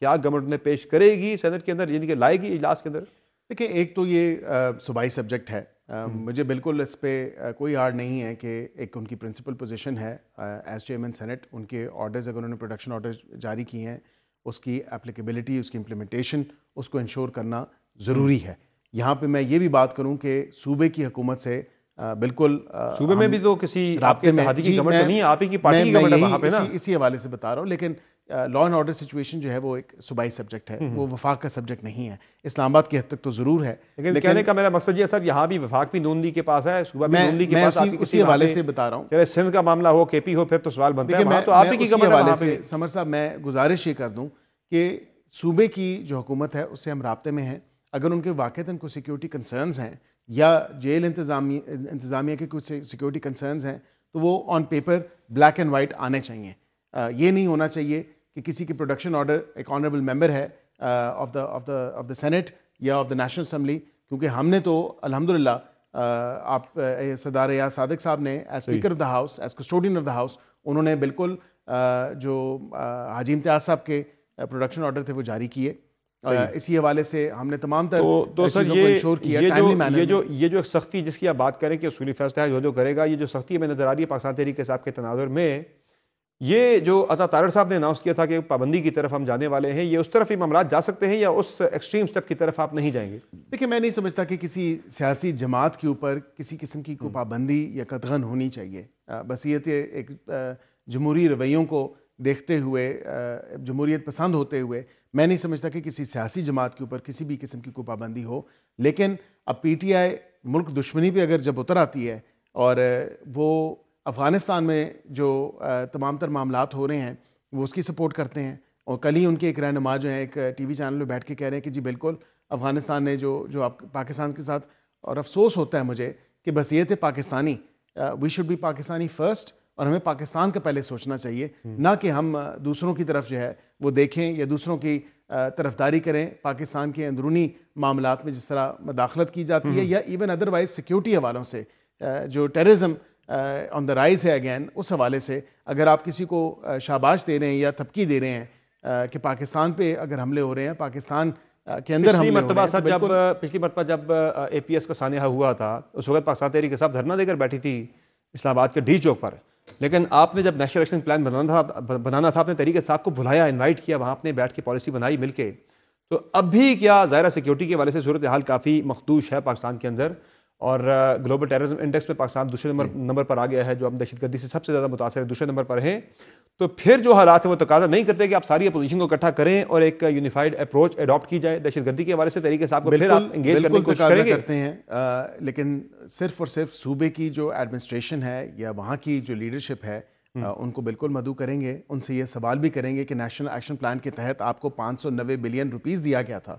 S1: کیا گورنمنٹ نے پیش کرے گی سینیٹ کے اندر, یعنی کہ لائے گی اجلاس کے اندر؟
S4: دیکھیں, ایک تو یہ صوبائی سبجیکٹ ہے, مجھے بالکل اس پہ کوئی آڑ نہیں ہے کہ ایک ان کی پرنسپل پوزیشن ہے ایز چیئرمین سینٹ، ان کے آرڈرز اگر انہوں نے پروڈکشن آرڈر جاری کیے ہیں اس کی اپلیکیبلٹی، اس کی امپلیمنٹیشن، اس کو انشور کرنا ضروری ہے. یہاں پہ میں یہ بھی بات کروں کہ صوبے کی حکومت سے بالکل
S1: صوبے میں بھی تو کسی آپ کے اتحادی کی گورنمنٹ نہیں ہے، آپ ہی کی پارٹی کی گورنمنٹ ہے وہاں پہ نا.
S4: اسی حوالے سے بتا رہا ہوں، لیکن لا اینڈ آرڈر سچویشن جو ہے وہ ایک صوبائی سبجیکٹ ہے، وہ وفاق کا سبجیکٹ نہیں ہے. اسلام آباد کی حد تک تو ضرور ہے،
S1: لیکن کہنے کا میرا مقصد یہ ہے سر، یہاں بھی وفاق بھی نون لیگ کے پاس ہے، صوبہ بھی نون لیگ کے پاس.
S4: اسی حوالے سے بتا رہا ہوں،
S1: چلے سندھ کا معاملہ ہو، کے پی ہو، پھر تو سوال بنتا ہے وہاں تو آپ ہی کی گورنمنٹ ہے.
S4: سمر صاحب میں گزارش یہ کر دوں کہ صوبے کی جو حکومت ہے اس سے ہم رابطے میں ہیں. اگر ان کے واقعتاً کوئی سیکیورٹی کنسرنز ہیں یا جیل انتظامیہ کے کچھ سیکیورٹی کنسرنز ہیں تو وہ on paper black and white آنے چاہیے. یہ نہیں ہونا چاہیے کہ کسی کی پروڈکشن آرڈر ایک آنریبل ممبر ہے آف دا سینٹ یا آف دا نیشنل اسمبلی، کیونکہ ہم نے تو الحمدللہ آپ صدر ریاض صادق صاحب نے as speaker of the house, as custodian of the house, انہوں نے بالکل جو حاجی امتیاز صاحب کے پروڈکشن آرڈر تھے وہ جاری کیے. اسی حوالے سے ہم نے تمام تر چیزوں کو انشور کیا.
S1: یہ جو سختی جس کی آپ بات کریں کہ اصولی فیصلہ ہے جو کرے گا، یہ جو سختی ہمیں نظر آ رہی ہے پاکستان تحریک انصاف کے تناظر میں، یہ جو عطا طارر صاحب نے اناؤنس کیا تھا کہ پابندی کی طرف ہم جانے والے ہیں، یہ اس طرف ہی معاملات جا سکتے ہیں یا اس ایکسٹریم سٹیپ کی طرف آپ نہیں جائیں گے؟
S4: دیکھیں، میں نہیں سمجھتا کہ کسی سیاسی جماعت کے اوپر کسی قسم کی کوئی پابندی یا قدغن ہونی چاہیے. بس یہ ایک جمہوری رویوں کو دیکھتے ہوئے، جمہوریت پسند ہوتے ہوئے، میں نہیں سمجھتا کہ کسی سیاسی جماعت کے اوپر کسی بھی قسم کی کوئی پابندی ہو. لیکن اب پی ٹی آئی ملک دشمنی پہ اگر جب اتر آتی ہے اور وہ افغانستان میں جو تمام تر معاملات ہو رہے ہیں وہ اس کی سپورٹ کرتے ہیں، اور کل ہی ان کے ایک رہنما جو ہیں ایک ٹی وی چینل پہ بیٹھ کے کہہ رہے ہیں کہ جی بالکل افغانستان نے جو آپ پاکستان کے ساتھ، اور افسوس ہوتا ہے مجھے کہ بس یہ تھے Pakistani, we should be Pakistani first, اور ہمیں پاکستان کا پہلے سوچنا چاہیے، نہ کہ ہم دوسروں کی طرف جو ہے وہ دیکھیں یا دوسروں کی طرفداری کریں. پاکستان کے اندرونی معاملات میں جس طرح مداخلت کی جاتی ہے یا ایون ادروائز سیکیورٹی حوالوں سے جو ٹیررزم آن دا رائز ہے اگین، اس حوالے سے اگر آپ کسی کو شاباش دے رہے ہیں یا تبکی دے رہے ہیں کہ پاکستان پہ اگر حملے ہو رہے ہیں، پاکستان کے اندر حملے ہو رہے ہیں.
S1: پچھلی مرتبہ جب اے پی ایس کا سانحہ ہوا تھا اس وقت پاکستان تحریک انصاف دھرنا دے کر بیٹھی تھی اسلام آباد کے ڈی چوک پر، لیکن آپ نے جب نیشنل ایکشن پلان بنانا تھا اپنے تحریک انصاف کو بلایا، انوائٹ کیا، وہاں اپنے بیٹھ کے پالیسی بنائی مل کے. تو اب بھی کیا ظاہرہ سیکیورٹی کے حوالے سے صورتحال کافی مخدوش ہے پاکستان کے اندر، اور گلوبل ٹیررزم انڈیکس میں پاکستان دوسرے نمبر پر آ گیا ہے، جو اب دہشت گردی سے سب سے زیادہ متاثر ہے، دوسرے نمبر پر ہیں. تو پھر جو حالات ہیں وہ تقاضا نہیں کرتے کہ آپ ساری اپوزیشن کو اکٹھا کریں اور ایک یونیفائڈ اپروچ اڈاپٹ کی جائے دہشت گردی کے حوالے سے تحریک انصاف کو پھر آپ انگیج کرنے کی کوشش کریں گے؟
S4: کرتے ہیں، لیکن صرف اور صرف صوبے کی جو ایڈمنسٹریشن ہے یا وہاں کی جو لیڈرشپ ہے ان کو بالکل مدعو کریں گے. ان سے یہ سوال بھی کریں گے کہ نیشنل ایکشن پلان کے تحت آپ کو 590 بلین روپیز دیا گیا تھا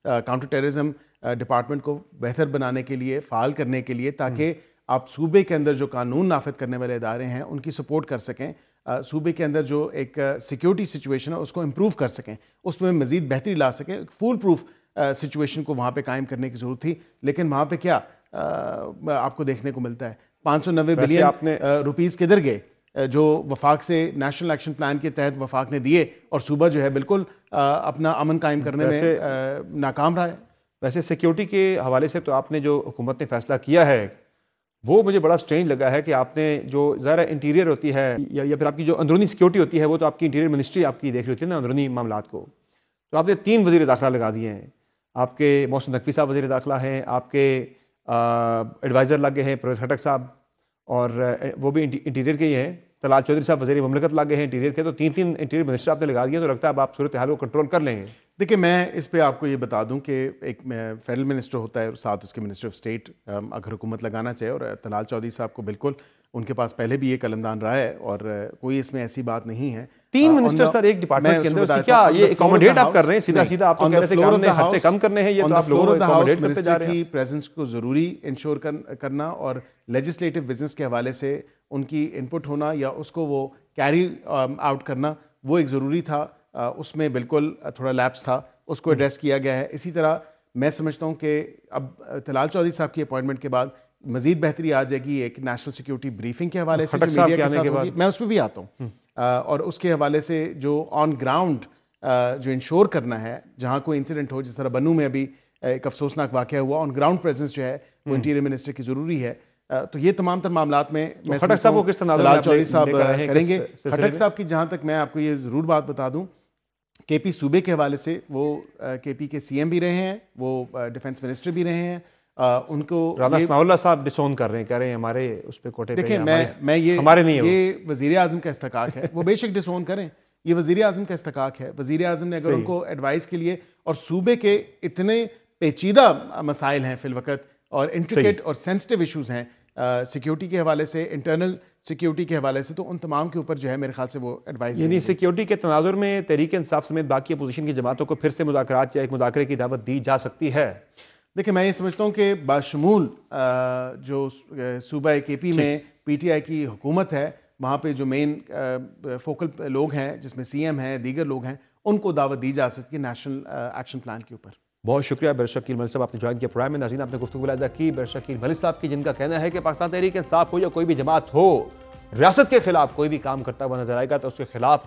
S4: کاؤنٹر ٹیررزم ڈپارٹمنٹ کو بہتر بنانے کے لیے، فعال کرنے کے لیے، تاکہ آپ صوبے کے اندر جو قانون نافذ کرنے والے ادارے ہیں ان کی سپورٹ کر سکیں، صوبے کے اندر جو ایک سیکیورٹی سچویشن ہے اس کو امپروو کر سکیں، اس میں مزید بہتری لا سکیں. فول پروف سچویشن کو وہاں پہ قائم کرنے کی ضرورت تھی، لیکن وہاں پہ کیا آپ کو دیکھنے کو ملتا ہے؟ 590 بلین روپیز کدھر گئے جو وفاق سے نیشنل ایکشن پلان کے تحت وفاق نے دیے، اور صوبہ جو ہے بالکل اپنا امن قائم کرنے میں ناکام رہا ہے.
S1: ویسے سیکیورٹی کے حوالے سے تو آپ نے جو حکومت نے فیصلہ کیا ہے وہ مجھے بڑا سٹرینج لگا ہے کہ آپ نے جو ظاہر انٹیریئر ہوتی ہے یا پھر آپ کی جو اندرونی سیکیورٹی ہوتی ہے وہ تو آپ کی انٹیریئر منسٹری آپ کی دیکھ رہی ہوتی ہے نا اندرونی معاملات کو، تو آپ نے 3 وزیر داخلہ لگا دیے ہیں. آپ کے محسن نقوی صاحب وزیر داخلہ ہیں، آپ کے ایڈوائزر لگے ہیں پروفیسر خٹک صاحب، اور وہ بھی انٹیریئر کے ہی ہیں. طلال چودھری صاحب وزیر مملکت لگے ہیں انٹیریئر کے. تو 3 انٹیریئر منسٹر آپ نے لگا دیے، تو لگتا ہے اب آپ صورتحال کو کنٹرول کر لیں گے.
S4: دیکھیں، میں اس پہ آپ کو یہ بتا دوں کہ ایک فیڈرل منسٹر ہوتا ہے اور ساتھ اس کے منسٹر آف اسٹیٹ اگر حکومت لگانا چاہے، اور طلال چودھری صاحب کو بالکل ان کے پاس پہلے بھی یہ قلمدان رہا ہے اور کوئی اس میں ایسی بات نہیں ہے.
S1: 3 منسٹر سر ایک ڈپارٹمنٹ کے اندر، کیا یہ اکوموڈیٹ آپ کر رہے ہیں؟ سیدھا آپ تو کہہ رہے تھے کہ ہم نے خرچے کم کرنے ہیں، یہ تو آپ لوگوں کو اکوموڈیٹ کرتے جا رہے ہیں.
S4: کی پریزنس کو ضروری انشور کرنا اور لیجسلیٹو بزنس کے حوالے سے ان کی ان پٹ ہونا یا اس کو وہ کیری آؤٹ کرنا وہ ایک ضروری تھا. اس میں بالکل تھوڑا لیپس تھا، اس کو ایڈریس کیا گیا ہے. اسی طرح میں سمجھتا ہوں کہ اب طلال چودھری صاحب کی اپوائنٹمنٹ کے بعد مزید بہتری آ جائے گی ایک نیشنل سیکیورٹی بریفنگ کے حوالے سے جو میڈیا کے ساتھ ہوگی. میں اس پہ بھی آتا ہوں، اور اس کے حوالے سے جو آن گراؤنڈ جو انشور کرنا ہے جہاں کوئی انسیڈنٹ ہو، جس طرح بنو میں ابھی ایک افسوسناک واقعہ ہوا، آن گراؤنڈ پریزنس جو ہے وہ انٹیریئر منسٹر کی ضروری ہے. تو یہ تمام تر معاملات میں
S1: خٹک صاحب کو کس طرح
S4: جلال چودھری صاحب کریں گے. خٹک صاحب کی جہاں تک میں آپ کو یہ ضرور بات بتا دوں, کے پی صوبے کے حوالے سے وہ کے پی کے سی ایم بھی رہے ہیں, وہ ڈیفنس منسٹر بھی رہے ہیں. ان کو
S1: رانا ثناء اللہ صاحب ڈسون کر رہے ہیں, کہہ رہے ہیں ہمارے اس پہ کوٹے پہ.
S4: دیکھیں میں یہ وزیر اعظم کا استحقاق ہے, وہ بے شک ڈسون کریں, یہ وزیر اعظم کا استحقاق ہے. وزیر اعظم نے اگر ان کو ایڈوائز کے لیے, اور صوبے کے اتنے پیچیدہ مسائل ہیں فی الوقت اور انٹریکیٹ اور سینسٹیو ایشوز ہیں سیکیورٹی کے حوالے سے, انٹرنل سیکیورٹی کے حوالے سے, تو ان تمام کے اوپر جو ہے میرے خیال سے وہ ایڈوائز,
S1: یعنی سیکیورٹی کے تناظر میں تحریک انصاف سمیت باقی اپوزیشن کی جماعتوں کو پھر سے مذاکرات یا ایک مذاکرے کی دعوت دی جا سکتی ہے.
S4: دیکھیں میں یہ سمجھتا ہوں کہ باشمول جو صوبہ کے پی میں پی ٹی آئی کی حکومت ہے, وہاں پہ جو مین فوکل لوگ ہیں جس میں سی ایم ہیں, دیگر لوگ ہیں, ان کو دعوت دی جا سکتی ہے نیشنل ایکشن پلان کے اوپر.
S1: بہت شکریہ بیرسٹر شکیل ملک صاحب, آپ نے جوائن کیا پروگرام میں. ناظرین آپ نے گفتگو ملاحظہ کی بیرسٹر شکیل ملک صاحب کی, جن کا کہنا ہے کہ پاکستان تحریک انصاف ہو یا کوئی بھی جماعت ہو, ریاست کے خلاف کوئی بھی کام کرتا ہوا نظر آئے گا تو اس کے خلاف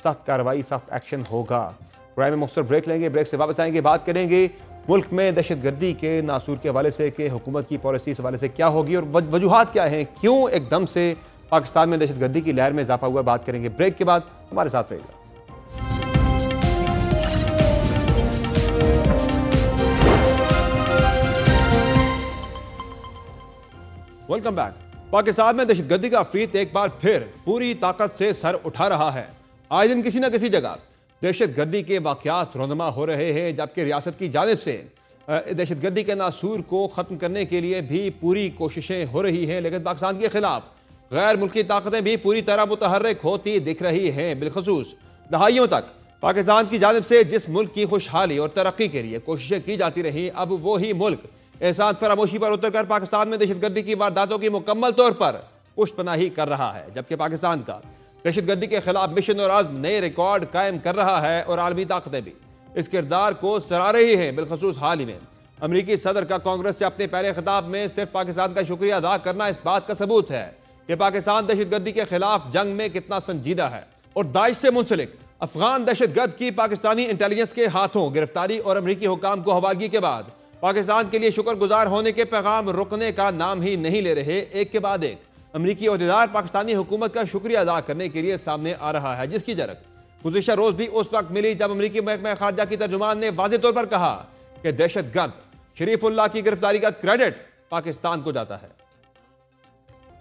S1: سخت کارروائی, سخت ایکشن ہوگا. پروگرام میں مختصر بریک لیں گے, بریک سے واپس آئیں گے, بات کریں گے ملک میں دہشت گردی کے ناصور کے حوالے سے کہ حکومت کی پالیسی اس حوالے سے کیا ہوگی اور وجوہات کیا ہیں, کیوں ایک دم سے پاکستان میں دہشت گردی کی لہر میں اضافہ ہوا. بات کریں گے بریک کے بعد, ہمارے ساتھ رہے گا. Welcome back. پاکستان میں دہشت گردی کا عفریت ایک بار پھر پوری طاقت سے سر اٹھا رہا ہے. آج دن کسی نہ کسی جگہ دہشت گردی کے واقعات رونما ہو رہے ہیں, جبکہ ریاست کی جانب سے دہشت گردی کے ناصور کو ختم کرنے کے لیے بھی پوری کوششیں ہو رہی ہیں, لیکن پاکستان کے خلاف غیر ملکی طاقتیں بھی پوری طرح متحرک ہوتی دکھ رہی ہیں. بالخصوص دہائیوں تک پاکستان کی جانب سے جس ملک کی خوشحالی اور ترقی کے لیے کوششیں کی جاتی رہی, اب وہی ملک احسان فراموشی پر اتر کر پاکستان میں دہشت گردی کی وارداتوں کی مکمل طور پر پشت پناہی کر رہا ہے. جبکہ پاکستان کا دہشت گردی کے خلاف مشن اور عزم نئے ریکارڈ قائم کر رہا ہے, اور عالمی طاقتیں بھی اس کردار کو سراہ رہی ہیں. بالخصوص حال ہی میں امریکی صدر کا کانگریس سے اپنے پہلے خطاب میں صرف پاکستان کا شکریہ ادا کرنا اس بات کا ثبوت ہے کہ پاکستان دہشت گردی کے خلاف جنگ میں کتنا سنجیدہ ہے. اور داعش سے منسلک افغان دہشت گرد کی پاکستانی انٹیلیجنس کے ہاتھوں گرفتاری اور امریکی حکام کو حوالگی کے بعد پاکستان کے لیے شکر گزار ہونے کے پیغام رکنے کا نام ہی نہیں لے رہے. ایک کے بعد ایک امریکی عہدیدار پاکستانی حکومت کا شکریہ ادا کرنے کے لیے سامنے آ رہا ہے, جس کی جھلک گزشتہ روز بھی اس وقت ملی جب امریکی محکمہ خارجہ کی ترجمان نے واضح طور پر کہا کہ دہشت گرد شریف اللہ کی گرفتاری کا کریڈٹ پاکستان کو جاتا ہے.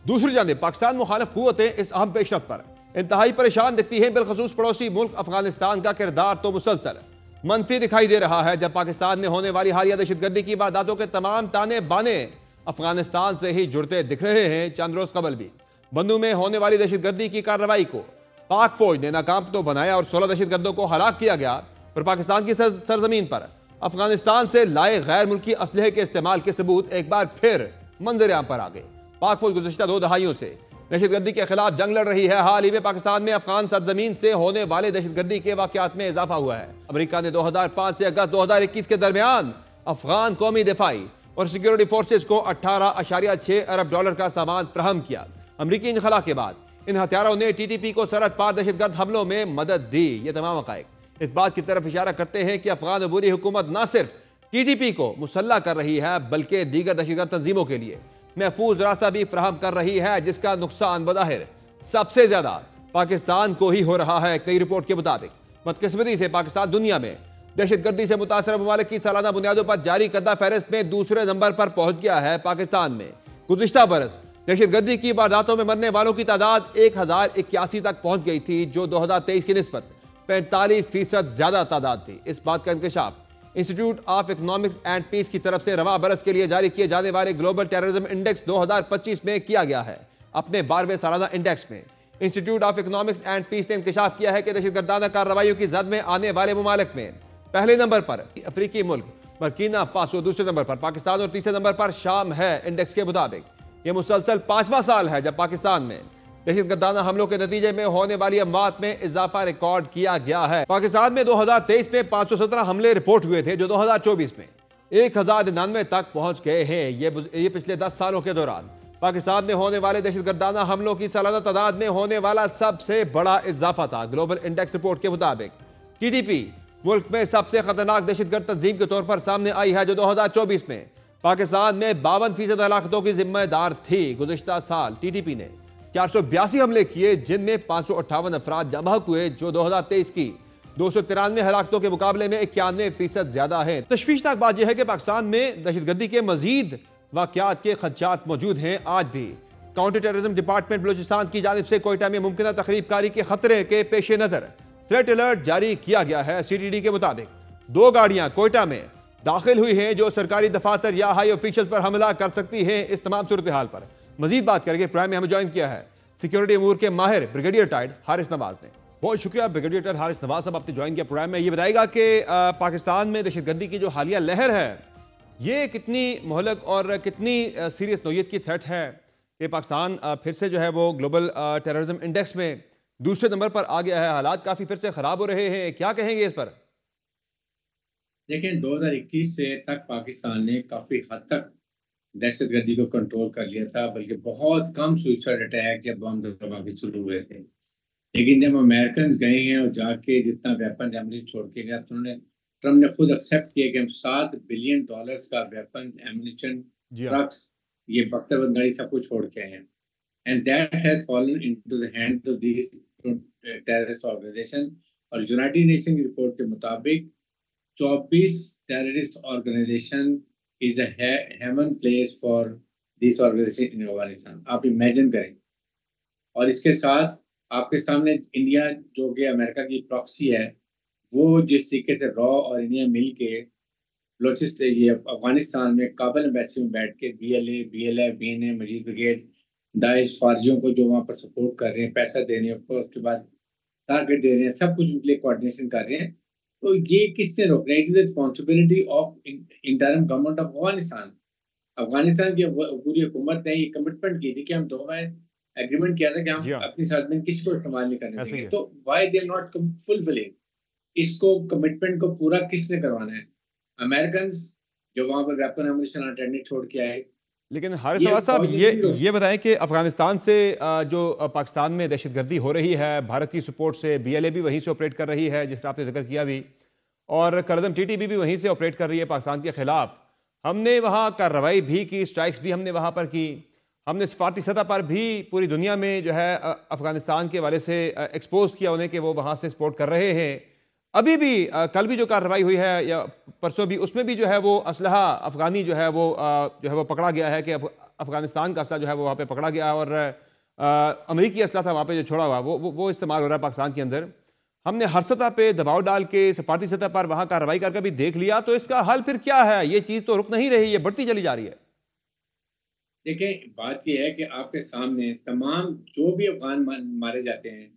S1: دوسری جانب پاکستان مخالف قوتیں اس اہم پیش رفت پر انتہائی پریشان دکھتی ہیں. بالخصوص پڑوسی ملک افغانستان کا کردار تو مسلسل منفی دکھائی دے رہا ہے, جب پاکستان میں ہونے والی حالیہ دہشت گردی کی وارداتوں کے تمام تانے بانے افغانستان سے ہی جڑتے دکھ رہے ہیں. چند روز قبل بھی بندوں میں ہونے والی دہشت گردی کی کارروائی کو پاک فوج نے ناکام تو بنایا اور 16 دہشت گردوں کو ہلاک کیا گیا, اور پاکستان کی سرزمین پر افغانستان سے لائے غیر ملکی اسلحے کے استعمال کے ثبوت ایک بار پھر منظر عام پر آ گئے. پاک فوج گزشتہ 2 دہائیوں سے دہشت گردی کے خلاف جنگ لڑ رہی ہے. حال ہی میں پاکستان میں افغان سرزمین سے ہونے والے دہشت گردی کے واقعات میں اضافہ ہوا ہے. امریکہ نے 2005 سے اگست 2021 کے درمیان افغان قومی دفاعی اور سیکیورٹی فورسز کو $18.6 ارب کا سامان فراہم کیا. امریکی انخلا کے بعد ان ہتھیاروں نے ٹی ٹی پی کو سرحد پار دہشت گرد حملوں میں مدد دی. یہ تمام حقائق اس بات کی طرف اشارہ کرتے ہیں کہ افغان عبوری حکومت نہ صرف ٹی ٹی پی کو مسلح کر رہی ہے بلکہ دیگر دہشت گرد تنظیموں کے لیے محفوظ راستہ بھی فراہم کر رہی ہے, جس کا نقصان بظاہر سب سے زیادہ پاکستان کو ہی ہو رہا ہے. ایک نئی رپورٹ کے مطابق بدقسمتی سے پاکستان دنیا میں دہشت گردی سے متاثرہ ممالک کی سالانہ بنیادوں پر جاری کردہ فہرست میں دوسرے نمبر پر پہنچ گیا ہے. پاکستان میں گزشتہ برس دہشت گردی کی وارداتوں میں مرنے والوں کی تعداد 1081 تک پہنچ گئی تھی, جو 2023 کی نسبت 45% زیادہ تعداد تھی. اس بات کا انکشاف institute of economics and peace کی طرف سے رواں برس کے لیے جاری کیے جانے والے گلوبل ٹیررزم انڈیکس 2025 میں کیا گیا ہے. اپنے 12ویں سالانہ انڈیکس میں institute of economics and peace نے انکشاف کیا ہے کہ دہشت گردانہ کارروائیوں کی زد میں آنے والے ممالک میں پہلے نمبر پر افریقی ملک برکینا فاسو, دوسرے نمبر پر پاکستان اور تیسرے نمبر پر شام ہے. انڈیکس کے مطابق یہ مسلسل 5واں سال ہے جب پاکستان میں دہشت گردانہ حملوں کے نتیجے میں ہونے والی اموات میں اضافہ ریکارڈ کیا گیا ہے. پاکستان میں 2023 میں 517 حملے رپورٹ ہوئے تھے, جو 2024 میں 1099 تک پہنچ گئے ہیں. یہ پچھلے 10 سالوں کے دوران پاکستان میں ہونے والے دہشت گردانہ حملوں کی سالانہ تعداد میں ہونے والا سب سے بڑا اضافہ تھا. گلوبل انڈیکس رپورٹ کے مطابق ٹی ٹی پی ملک میں سب سے خطرناک دہشت گرد تنظیم کے طور پر سامنے آئی ہے, جو 2024 میں پاکستان میں 52% ہلاکتوں کی ذمہ دار تھی۔ گزشتہ سال ٹی ٹی پی نے 482 حملے کیے جن میں 558 افراد جاں بحق ہوئے، جو 2023 کی 293 ہلاکتوں کے مقابلے میں 91% زیادہ ہیں۔ تشویشناک بات یہ ہے کہ پاکستان میں دہشت گردی کے مزید واقعات کے خدشات موجود ہیں آج بھی۔ کاؤنٹر ٹیررزم ڈپارٹمنٹ بلوچستان کی جانب سے کوئٹہ میں ممکنہ تخریب کاری کے خطرے کے پیش نظر تھریٹ الرٹ جاری کیا گیا ہے۔ سی ٹی ڈی کے مطابق 2 گاڑیاں کوئٹہ میں داخل ہوئی ہیں جو سرکاری دفاتر یا ہائی آفیشل پر حملہ کر سکتی ہیں۔ اس تمام صورتحال پر مزید بات کر کے پرائم میں ہمیں جوائن کیا ہے سیکیورٹی امور کے ماہر بریگیڈیئر ٹائڈ حارث نواز نے۔ بہت شکریہ بریگیڈیئر ٹائڈ حارث نواز صاحب، آپ نے جوائن کیا پرائم میں۔ یہ بتائے گا کہ پاکستان میں دہشت گردی کی جو حالیہ لہر ہے یہ کتنی مہلک اور کتنی سیریس نوعیت کی تھریٹ ہے کہ پاکستان پھر سے جو ہے وہ گلوبل ٹیررزم انڈیکس میں دوسرے نمبر پر آ گیا ہے، حالات کافی پھر سے خراب ہو رہے ہیں، کیا کہیں گے اس پر؟
S5: دیکھیں 2021 سے تک پاکستان نے کافی حد تک دہشت گردی کو کنٹرول کر لیا تھا، بلکہ بہت کم سوئسائڈ اٹیک یا بم دھماکے شروع ہوئے تھے۔ لیکن جب امریکنز گئے ہیں اور جا کے جتنا ویپن ایمونیشن چھوڑ کے گیا، ٹرمپ نے خود ایکسیپٹ کیا کہ ہم $7 بلین کا ویپن ایمونیشن ٹرکس یہ بختر بنداری سب کو چھوڑ کے ہیں، and that has fallen into the hands of these terrorist organization۔ اور یونائٹڈ نیشن کی رپورٹ کے مطابق 24 terrorist organization is a heaven place for this organization in Afghanistan۔ آپ امیجن کریں۔ اور اس کے ساتھ آپ کے سامنے انڈیا جو کہ امریکہ کی پراکسی ہے، وہ جس طریقے سے را اور انڈیا مل کے بلوچستان یہ افغانستان میں کابل ایمبیسی میں بیٹھ کے BLA BNA مجید بریگیڈ داعش فارجیوں کو جو وہاں پر سپورٹ کر رہے ہیں، پیسہ دے رہے ہیں، اس کے بعد ٹارگیٹ دے رہے ہیں، سب کچھ ان کے لیے کوآرڈینیشن کر رہے ہیں، تو یہ کس نے روکنا ہے؟ It is responsibility of interim government of Afghanistan. Afghanistan کی پوری حکومت نے یہ کمٹمنٹ کی تھی کہ ہم 2 بار ایگریمنٹ کیا تھا کہ ہم اپنی سرزمین کسی کو استعمال نہیں کرنے دیں گے، تو why they are not fulfilling اس کو کمٹمنٹ کو پورا کس نے کروانا ہے؟ امریکنز جو وہاں پر ویپن ایمونیشن اٹینڈنٹ چھوڑ کے آئے۔
S1: لیکن حارث نواز صاحب یہ بتائیں کہ افغانستان سے جو پاکستان میں دہشت گردی ہو رہی ہے بھارت کی سپورٹ سے، BLA بھی وہیں سے آپریٹ کر رہی ہے جس طرح آپ نے ذکر کیا بھی، اور کرزم TTP بھی وہیں سے آپریٹ کر رہی ہے پاکستان کے خلاف، ہم نے وہاں کارروائی بھی کی، اسٹرائکس بھی ہم نے وہاں پر کی، ہم نے سفارتی سطح پر بھی پوری دنیا میں جو ہے افغانستان کے والے سے ایکسپوز کیا انہیں کہ وہ وہاں سے سپورٹ کر رہے ہیں۔ ابھی بھی کل بھی جو کارروائی ہوئی ہے یا پرسوں بھی، اس میں بھی جو ہے وہ اسلحہ افغانی جو ہے وہ پکڑا گیا ہے کہ افغانستان کا اسلحہ جو ہے وہ وہاں پہ پکڑا گیا، اور امریکی اسلحہ تھا وہاں پہ جو چھوڑا ہوا وہ استعمال ہو رہا ہے پاکستان کے اندر۔ ہم نے ہر سطح پہ دباؤ ڈال کے سفارتی سطح پر وہاں کارروائی کر کے بھی دیکھ لیا، تو اس کا حل پھر کیا ہے؟ یہ چیز تو رک نہیں رہی، یہ بڑھتی چلی جا رہی ہے۔
S5: دیکھیں بات یہ ہے کہ آپ کے سامنے تمام جو بھی افغان مارے جاتے ہیں،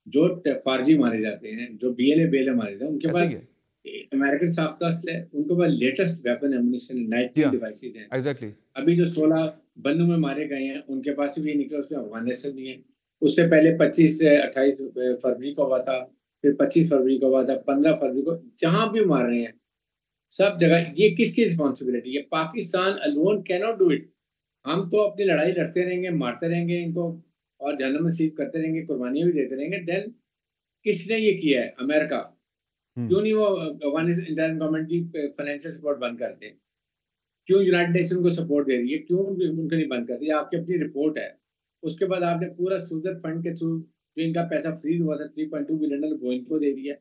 S5: جو فارجی مارے جاتے ہیں، جو BLA مارے جاتے ہیں، ان کے پاس امریکن ساختہ اسلحہ ہے، ان کے پاس latest weapon ammunition night devices ہیں۔ ابھی جو 16 بندوں میں مارے گئے ہیں ان کے پاس بھی یہ نکلا، اس میں افغانستان بھی ہے۔ اس سے پہلے 25 سے 28 فروری کو ہوا تھا، پھر 25 فروری کو ہوا تھا، 15 فروری کو، جہاں بھی مار رہے ہیں سب جگہ۔ یہ کس کی رسپانسبلٹی ہے؟ Pakistan alone cannot do it۔ ہم تو اپنی لڑائی لڑتے رہیں گے، مارتے رہیں گے ان کو، اور جہنم نصیب کرتے رہیں گے، قربانیاں بھی دیتے رہیں گے۔ دین کس نے یہ کیا ہے؟ امریکہ۔ کیوں نہیں وہ افغانستان انٹرن گورنمنٹ کی فائنینشیل سپورٹ بند کرتے؟ کیوں یونائٹڈ نیشن کو سپورٹ دے رہی ہے؟ کیوں ان کو نہیں بند کرتی؟ آپ کی اپنی رپورٹ ہے۔ اس کے بعد آپ نے پورا سوزر فنڈ کے تھرو جو ان کا پیسہ فریز ہوا تھا $3.2 بلین وہ ان کو دے دیا۔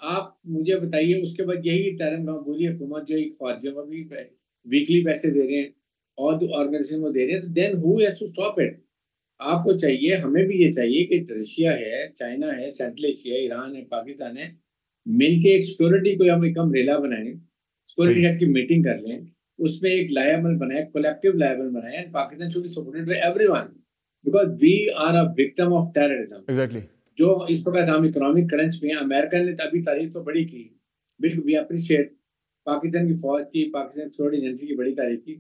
S5: آپ مجھے بتائیے اس کے بعد یہی ٹیرن بولی حکومت جو فوجیوں کو بھی ویکلی پیسے دے رہے ہیں اور آرگنائزیشن کو دے رہے ہیں، then who has to stop it? آپ کو چاہیے، ہمیں بھی یہ چاہیے کہ رشیا ہے، چائنا ہے، سینٹرل ایشیا ہے، ایران ہے، پاکستان ہے، مل کے ایک سیکورٹی کو ہم ایک امبریلا بنائیں، سیکورٹی ہیڈ کی میٹنگ کر لیں، اس میں ایک لائبل بنائیں، کولیکٹیو لائبل بنائیں، and Pakistan should be supported by everyone because we are a victim of terrorism. Exactly جو اس وقت ہم اکنامک کرنچ میں ہیں۔ امریکہ نے ابھی تعریف تو بڑی کی، بالکل وی اپریشیٹ پاکستان کی فوج کی، پاکستان سیکورٹی ایجنسی کی بڑی تعریف کی۔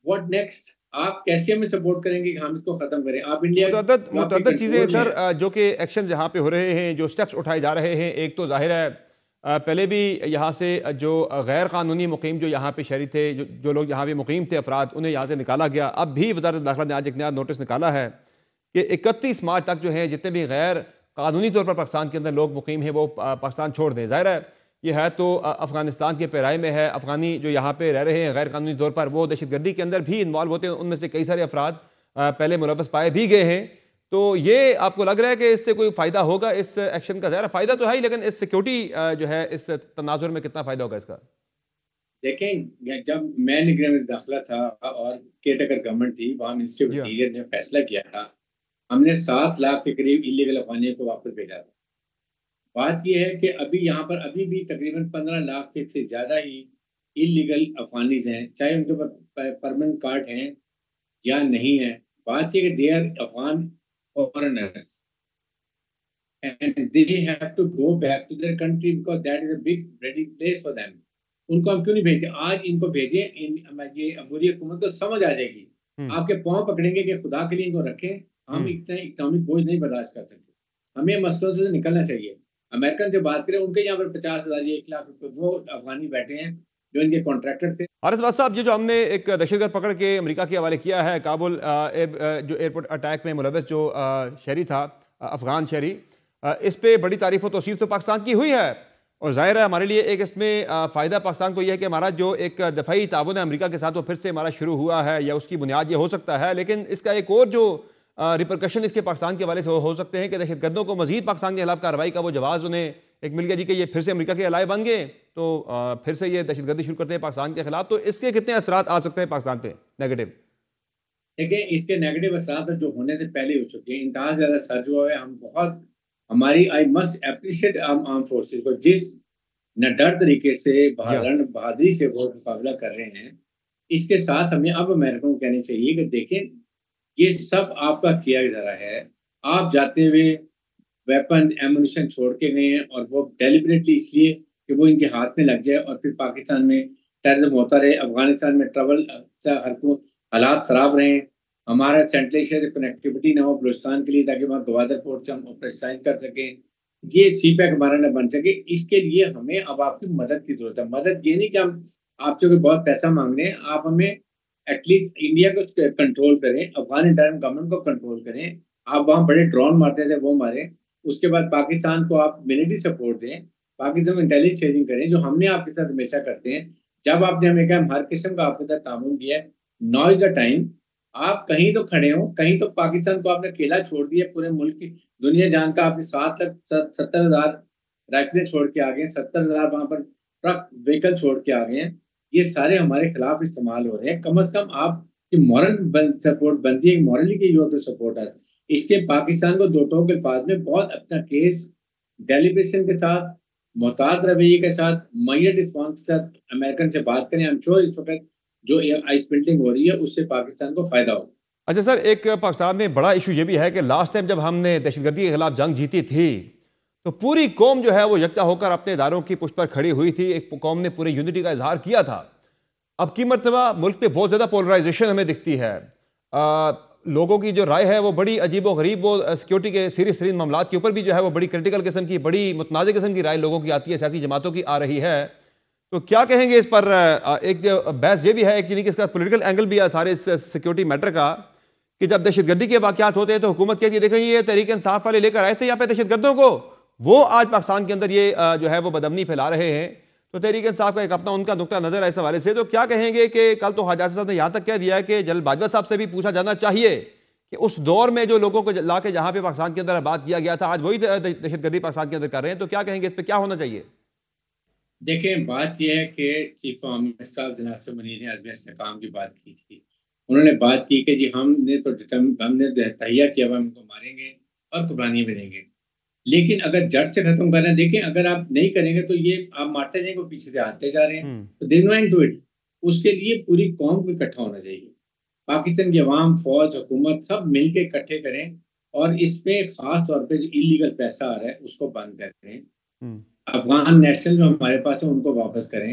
S5: What next? آپ کیسے ہمیں سپورٹ کریں گے کہ ہم اس کو ختم کریں؟ آپ انڈیا
S1: متعدد چیزیں سر جو کہ ایکشن یہاں پہ ہو رہے ہیں، جو سٹیپس اٹھائے جا رہے ہیں، ایک تو ظاہر ہے پہلے بھی یہاں سے جو غیر قانونی مقیم جو یہاں پہ شہری تھے، جو لوگ یہاں پہ مقیم تھے افراد، انہیں یہاں سے نکالا گیا۔ اب بھی وزارت داخلہ نے آج ایک نیا نوٹس نکالا ہے کہ 31 مارچ تک جو ہیں جتنے بھی غیر قانونی طور پر پاکستان کے اندر لوگ مقیم ہیں وہ پاکستان چھوڑ دیں۔ ظاہر ہے یہ ہے تو افغانستان کے پیرائی میں ہے. افغانی جو یہاں پہ رہ رہے ہیں غیر قانونی طور پر وہ دہشت گردی کے اندر بھی انوالو ہوتے ہیں. ان میں سے کئی سارے افراد پہلے ملوث پائے بھی گئے ہیں. تو یہ آپ کو لگ رہا ہے کہ اس سے کوئی فائدہ ہوگا اس ایکشن کا؟ ظاہر فائدہ تو ہے ہی، لیکن اس سیکیورٹی جو ہے اس تناظر میں کتنا فائدہ ہوگا اس کا؟
S5: دیکھیں جب میں نگراں میں داخلہ تھا اور کیئرٹیکر گورنمنٹ تھی، وہاں منسٹری آف انٹیریئر نے فیصلہ کیا تھا، ہم نے 7 لاکھ کے قریب انلیگل افغانیوں کو واپس بھیجا تھا. بات یہ ہے کہ ابھی یہاں پر ابھی بھی تقریباً 15 لاکھ سے زیادہ ہی انلیگل افغانیز ہیں، چاہے ان کے پاس پرماننٹ کارڈ ہیں یا نہیں ہیں. بات یہ کہ they are Afghan foreigners and they have to go back to their country because that is a big ready place for them. ان کو ہم کیوں نہیں بھیجتے؟ آج ان کو بھیجیں، یہ عبوری حکومت کو سمجھ آ جائے گی. آپ کے پاؤں پکڑیں گے کہ خدا کے لیے ان کو رکھیں. ہم اتنا اکنامک بوجھ نہیں برداشت کر سکتے. ہمیں مسئلوں سے نکلنا چاہیے. امریکن سے بات کریں، ان کے یہاں پر 50,000 یا 1 لاکھ روپے وہ افغانی بیٹھے ہیں جو ان کے کانٹریکٹر تھے.
S1: حارث واس صاحب، یہ جو ہم نے ایک دہشت گرد پکڑ کے امریکہ کے حوالے کیا ہے، کابل جو ایئرپورٹ اٹیک میں ملوث جو شہری تھا، افغان شہری، اس پہ بڑی تعریف و توصیف تو پاکستان کی ہوئی ہے. اور ظاہر ہے ہمارے لیے ایک اس میں فائدہ پاکستان کو یہ ہے کہ ہمارا جو ایک دفاعی تعاون ہے امریکہ کے ساتھ وہ پھر سے ہمارا شروع ہوا ہے، یا اس کی بنیاد یہ ہو سکتا ہے. لیکن اس کا ایک اور جو ریپرکشن اس کے پاکستان کے حوالے سے ہو سکتے ہیں کہ دہشت گردوں کو مزید پاکستان کے خلاف کارروائی کا وہ جواز انہیں ایک مل گیا جی کہ یہ پھر سے امریکہ کے الائے بن گئے، تو پھر سے یہ دہشت گردی شروع کرتے ہیں پاکستان کے خلاف. تو اس کے کتنے اثرات آ سکتے ہیں پاکستان پہ نیگیٹو؟
S5: دیکھیں اس کے نیگیٹو اثرات جو ہونے سے پہلے ہو چکے ہیں. انتہا زیادہ سرج ہوا ہے. ہم بہت ہماری I must appreciate arm forces کو جس نڈر طریقے سے بہادری سے وہ مقابلہ کر رہے ہیں. اس کے ساتھ ہمیں اب امریکہ کو کہنا چاہیے کہ دیکھیں یہ سب آپ کا کیا جا رہا ہے. آپ جاتے ہوئے ویپن ایمونیشن چھوڑ کے گئے ہیں، اور وہ ڈیلیبریٹلی اس لیے کہ وہ ان کے ہاتھ میں لگ جائے اور پھر پاکستان میں ٹیررزم ہوتا رہے، افغانستان میں ٹربل حالات خراب رہے ہیں، ہمارا سینٹرل ایشیا سے کنیکٹیوٹی نہ ہو بلوچستان کے لیے تاکہ وہاں گوادر پورٹ سے ہم آپریشنائز کر سکیں، یہ سی پیک ہمارا نہ بن سکے. اس کے لیے ہمیں اب آپ کی مدد کی ضرورت ہے. مدد یہ نہیں کہ ہم آپ سے کوئی بہت پیسہ مانگ رہے ہیں، آپ ہمیں ایٹ لیسٹ انڈیا کو کنٹرول کریں، افغان انٹرم گورنمنٹ کو کنٹرول کریں. آپ وہاں بڑے ڈرون مارتے تھے وہ ماریں. اس کے بعد پاکستان کو آپ ملٹری سپورٹ دیں، پاکستان میں انٹیلیجنس شیئرنگ کریں جو ہم نے آپ کے ساتھ ہمیشہ کرتے ہیں. جب آپ نے ہمیں کہا ہم ہر قسم کا آپ کے ساتھ تعاون کیا ہے. Now is the time. آپ کہیں تو کھڑے ہوں، کہیں تو پاکستان کو آپ نے اکیلا چھوڑ دیا. پورے ملک کی دنیا جان کا آپ نے 70,000 رائفلیں چھوڑ کے آگئے ہیں، 70,000 وہاں پر ٹرک وہیکل چھوڑ کے آگئے ہیں. یہ سارے ہمارے خلاف استعمال ہو رہے ہیں. کم از کم آپ کی مورل سپورٹ بنتی ہے، مورلی کی یو سپورٹ ہے. اس کے پاکستان کو دو ٹوک الفاظ میں بہت اپنا کیس ڈیلیبریشن کے ساتھ، محتاط رویے کے ساتھ، میت رسپانس کے ساتھ امریکن سے بات کریں. ہم شور اس وقت جو آئس بلڈنگ ہو رہی ہے اس سے پاکستان کو فائدہ ہو.
S1: اچھا سر، ایک پاکستان میں بڑا ایشو یہ بھی ہے کہ لاسٹ ٹائم جب ہم نے دہشت گردی کے خلاف جنگ جیتی تھی تو پوری قوم جو ہے وہ یکجا ہو کر اپنے اداروں کی پشت پر کھڑی ہوئی تھی. ایک قوم نے پورے یونٹی کا اظہار کیا تھا. اب کی مرتبہ ملک پہ بہت زیادہ پولرائزیشن ہمیں دکھتی ہے. لوگوں کی جو رائے ہے وہ بڑی عجیب و غریب، وہ سیکیورٹی کے سیریس ترین معاملات کے اوپر بھی جو ہے وہ بڑی کرٹیکل قسم کی، بڑی متنازع قسم کی رائے لوگوں کی آتی ہے، سیاسی جماعتوں کی آ رہی ہے. تو کیا کہیں گے اس پر؟ ایک جو بحث یہ بھی ہے کہ اس کا پولیٹیکل اینگل بھی ہے سارے اس سیکیورٹی میٹر کا، کہ جب دہشت گردی کے واقعات ہوتے ہیں تو حکومت کہتی ہے دیکھیں یہ تحریک انصاف والے لے کر آئے تھے یہاں پہ دہشت گردوں کو، وہ آج پاکستان کے اندر یہ جو ہے وہ بدامنی پھیلا رہے ہیں. تو تحریک انصاف کا ایک اپنا ان کا نقطہ نظر ہے اس حوالے سے. تو کیا کہیں گے کہ کل تو حاج صاحب نے یہاں تک کہہ دیا ہے کہ جنرل باجوہ صاحب سے بھی پوچھا جانا چاہیے کہ اس دور میں جو لوگوں کو لا کے جہاں پہ پاکستان کے اندر بات کیا گیا تھا آج وہی دہشت گردی پاکستان کے اندر کر رہے ہیں. تو کیا کہیں گے اس پہ کیا ہونا چاہیے؟
S5: دیکھیں بات یہ ہے کہ چیف آف آرمی اسٹاف جناب سے منیر نے عزم استحکام کی بات کی تھی. انہوں نے بات کی کہ جی ہم نے تہیہ کیا ہم ان کو ماریں گے اور قربانی بھی دیں گے، لیکن اگر جڑ سے ختم کرنا ہے، دیکھیں اگر آپ نہیں کریں گے تو یہ آپ مارتے جائیں گے، پیچھے سے آتے جا رہے ہیں. تو دیر نو اینڈ ٹو اٹ. اس کے لیے پوری قوم کو اکٹھا ہونا چاہیے. پاکستان کی عوام، فوج، حکومت سب مل کے اکٹھے کریں اور اس پہ خاص طور پہ جو انلیگل پیسہ آ رہا ہے اس کو بند کریں. افغان نیشنل جو ہمارے پاس ہیں ان کو واپس کریں.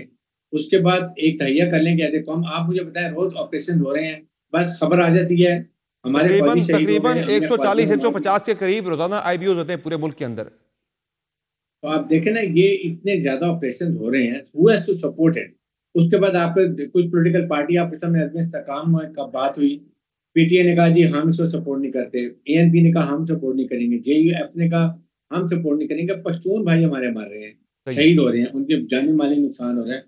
S5: اس کے بعد ایک تہیہ کر لیں کہ قوم آپ مجھے بتائیں روز آپریشن ہو رہے ہیں، بس خبر آ جاتی ہے ہمارے فوجی شہید ہو گئے ہیں.
S1: 140-150 کے قریب روزانہ آئی بی اوز ہوتے ہیں پورے ملک کے اندر.
S5: تو آپ دیکھیں نا یہ اتنے زیادہ آپریشن ہو رہے ہیں. who has to support it؟ اس کے بعد آپ کے کچھ پولیٹیکل پارٹی آپ کے سامنے عزم استحکام کا بات ہوئی. پی ٹی آئی نے کہا جی ہم اس کو سپورٹ نہیں کرتے، اے این پی نے کہا ہم سپورٹ نہیں کریں گے، جے یو ایف نے کہا ہم سپورٹ نہیں کریں گے. پشتون بھائی ہمارے مار رہے ہیں. شہید ہو رہے ہیں, ان کے جانی مالی نقصان ہو رہا ہے,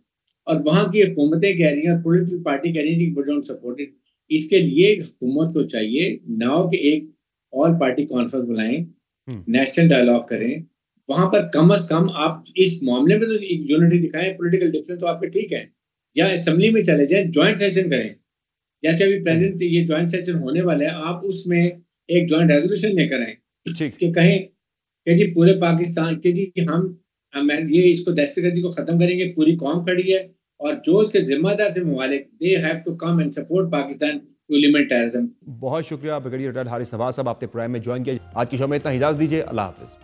S5: اور وہاں کی حکومتیں کہہ رہی ہیں اور پولیٹیکل پارٹی کہہ رہی ہیں کہ وی ڈونٹ سپورٹ اٹ. اس کے لیے حکومت کو چاہیے ناؤ کہ ایک آل پارٹی کانفرنس بلائیں, نیشنل ڈائلاگ کریں, وہاں پر کم از کم آپ اس معاملے میں تو ایک یونٹی دکھائیں. پولیٹیکل ڈفرینس تو آپ کے ٹھیک ہے, یا اسمبلی میں چلے جائیں, جوائنٹ سیشن کریں, جیسے ابھی پریزیڈنٹ یہ جوائنٹ سیشن ہونے والا ہے, آپ اس میں ایک جوائنٹ ریزولوشن لے کر آئیں کہ کہیں کہ جی پورے پاکستان کے جی ہم یہ اس کو دہشت گردی کو ختم کریں گے, پوری قوم کھڑی ہے, اور جو اس کے ذمہ دار تھے ممالک, they have to come and support Pakistan to eliminate terrorism.
S1: بہت شکریہ بریگیڈیئر ریٹائرڈ حارث نواز صاحب, آپ نے پروگرام میں جوائن کیا. آج کی شو میں اتنا, اجازت دیجیے, اللہ حافظ.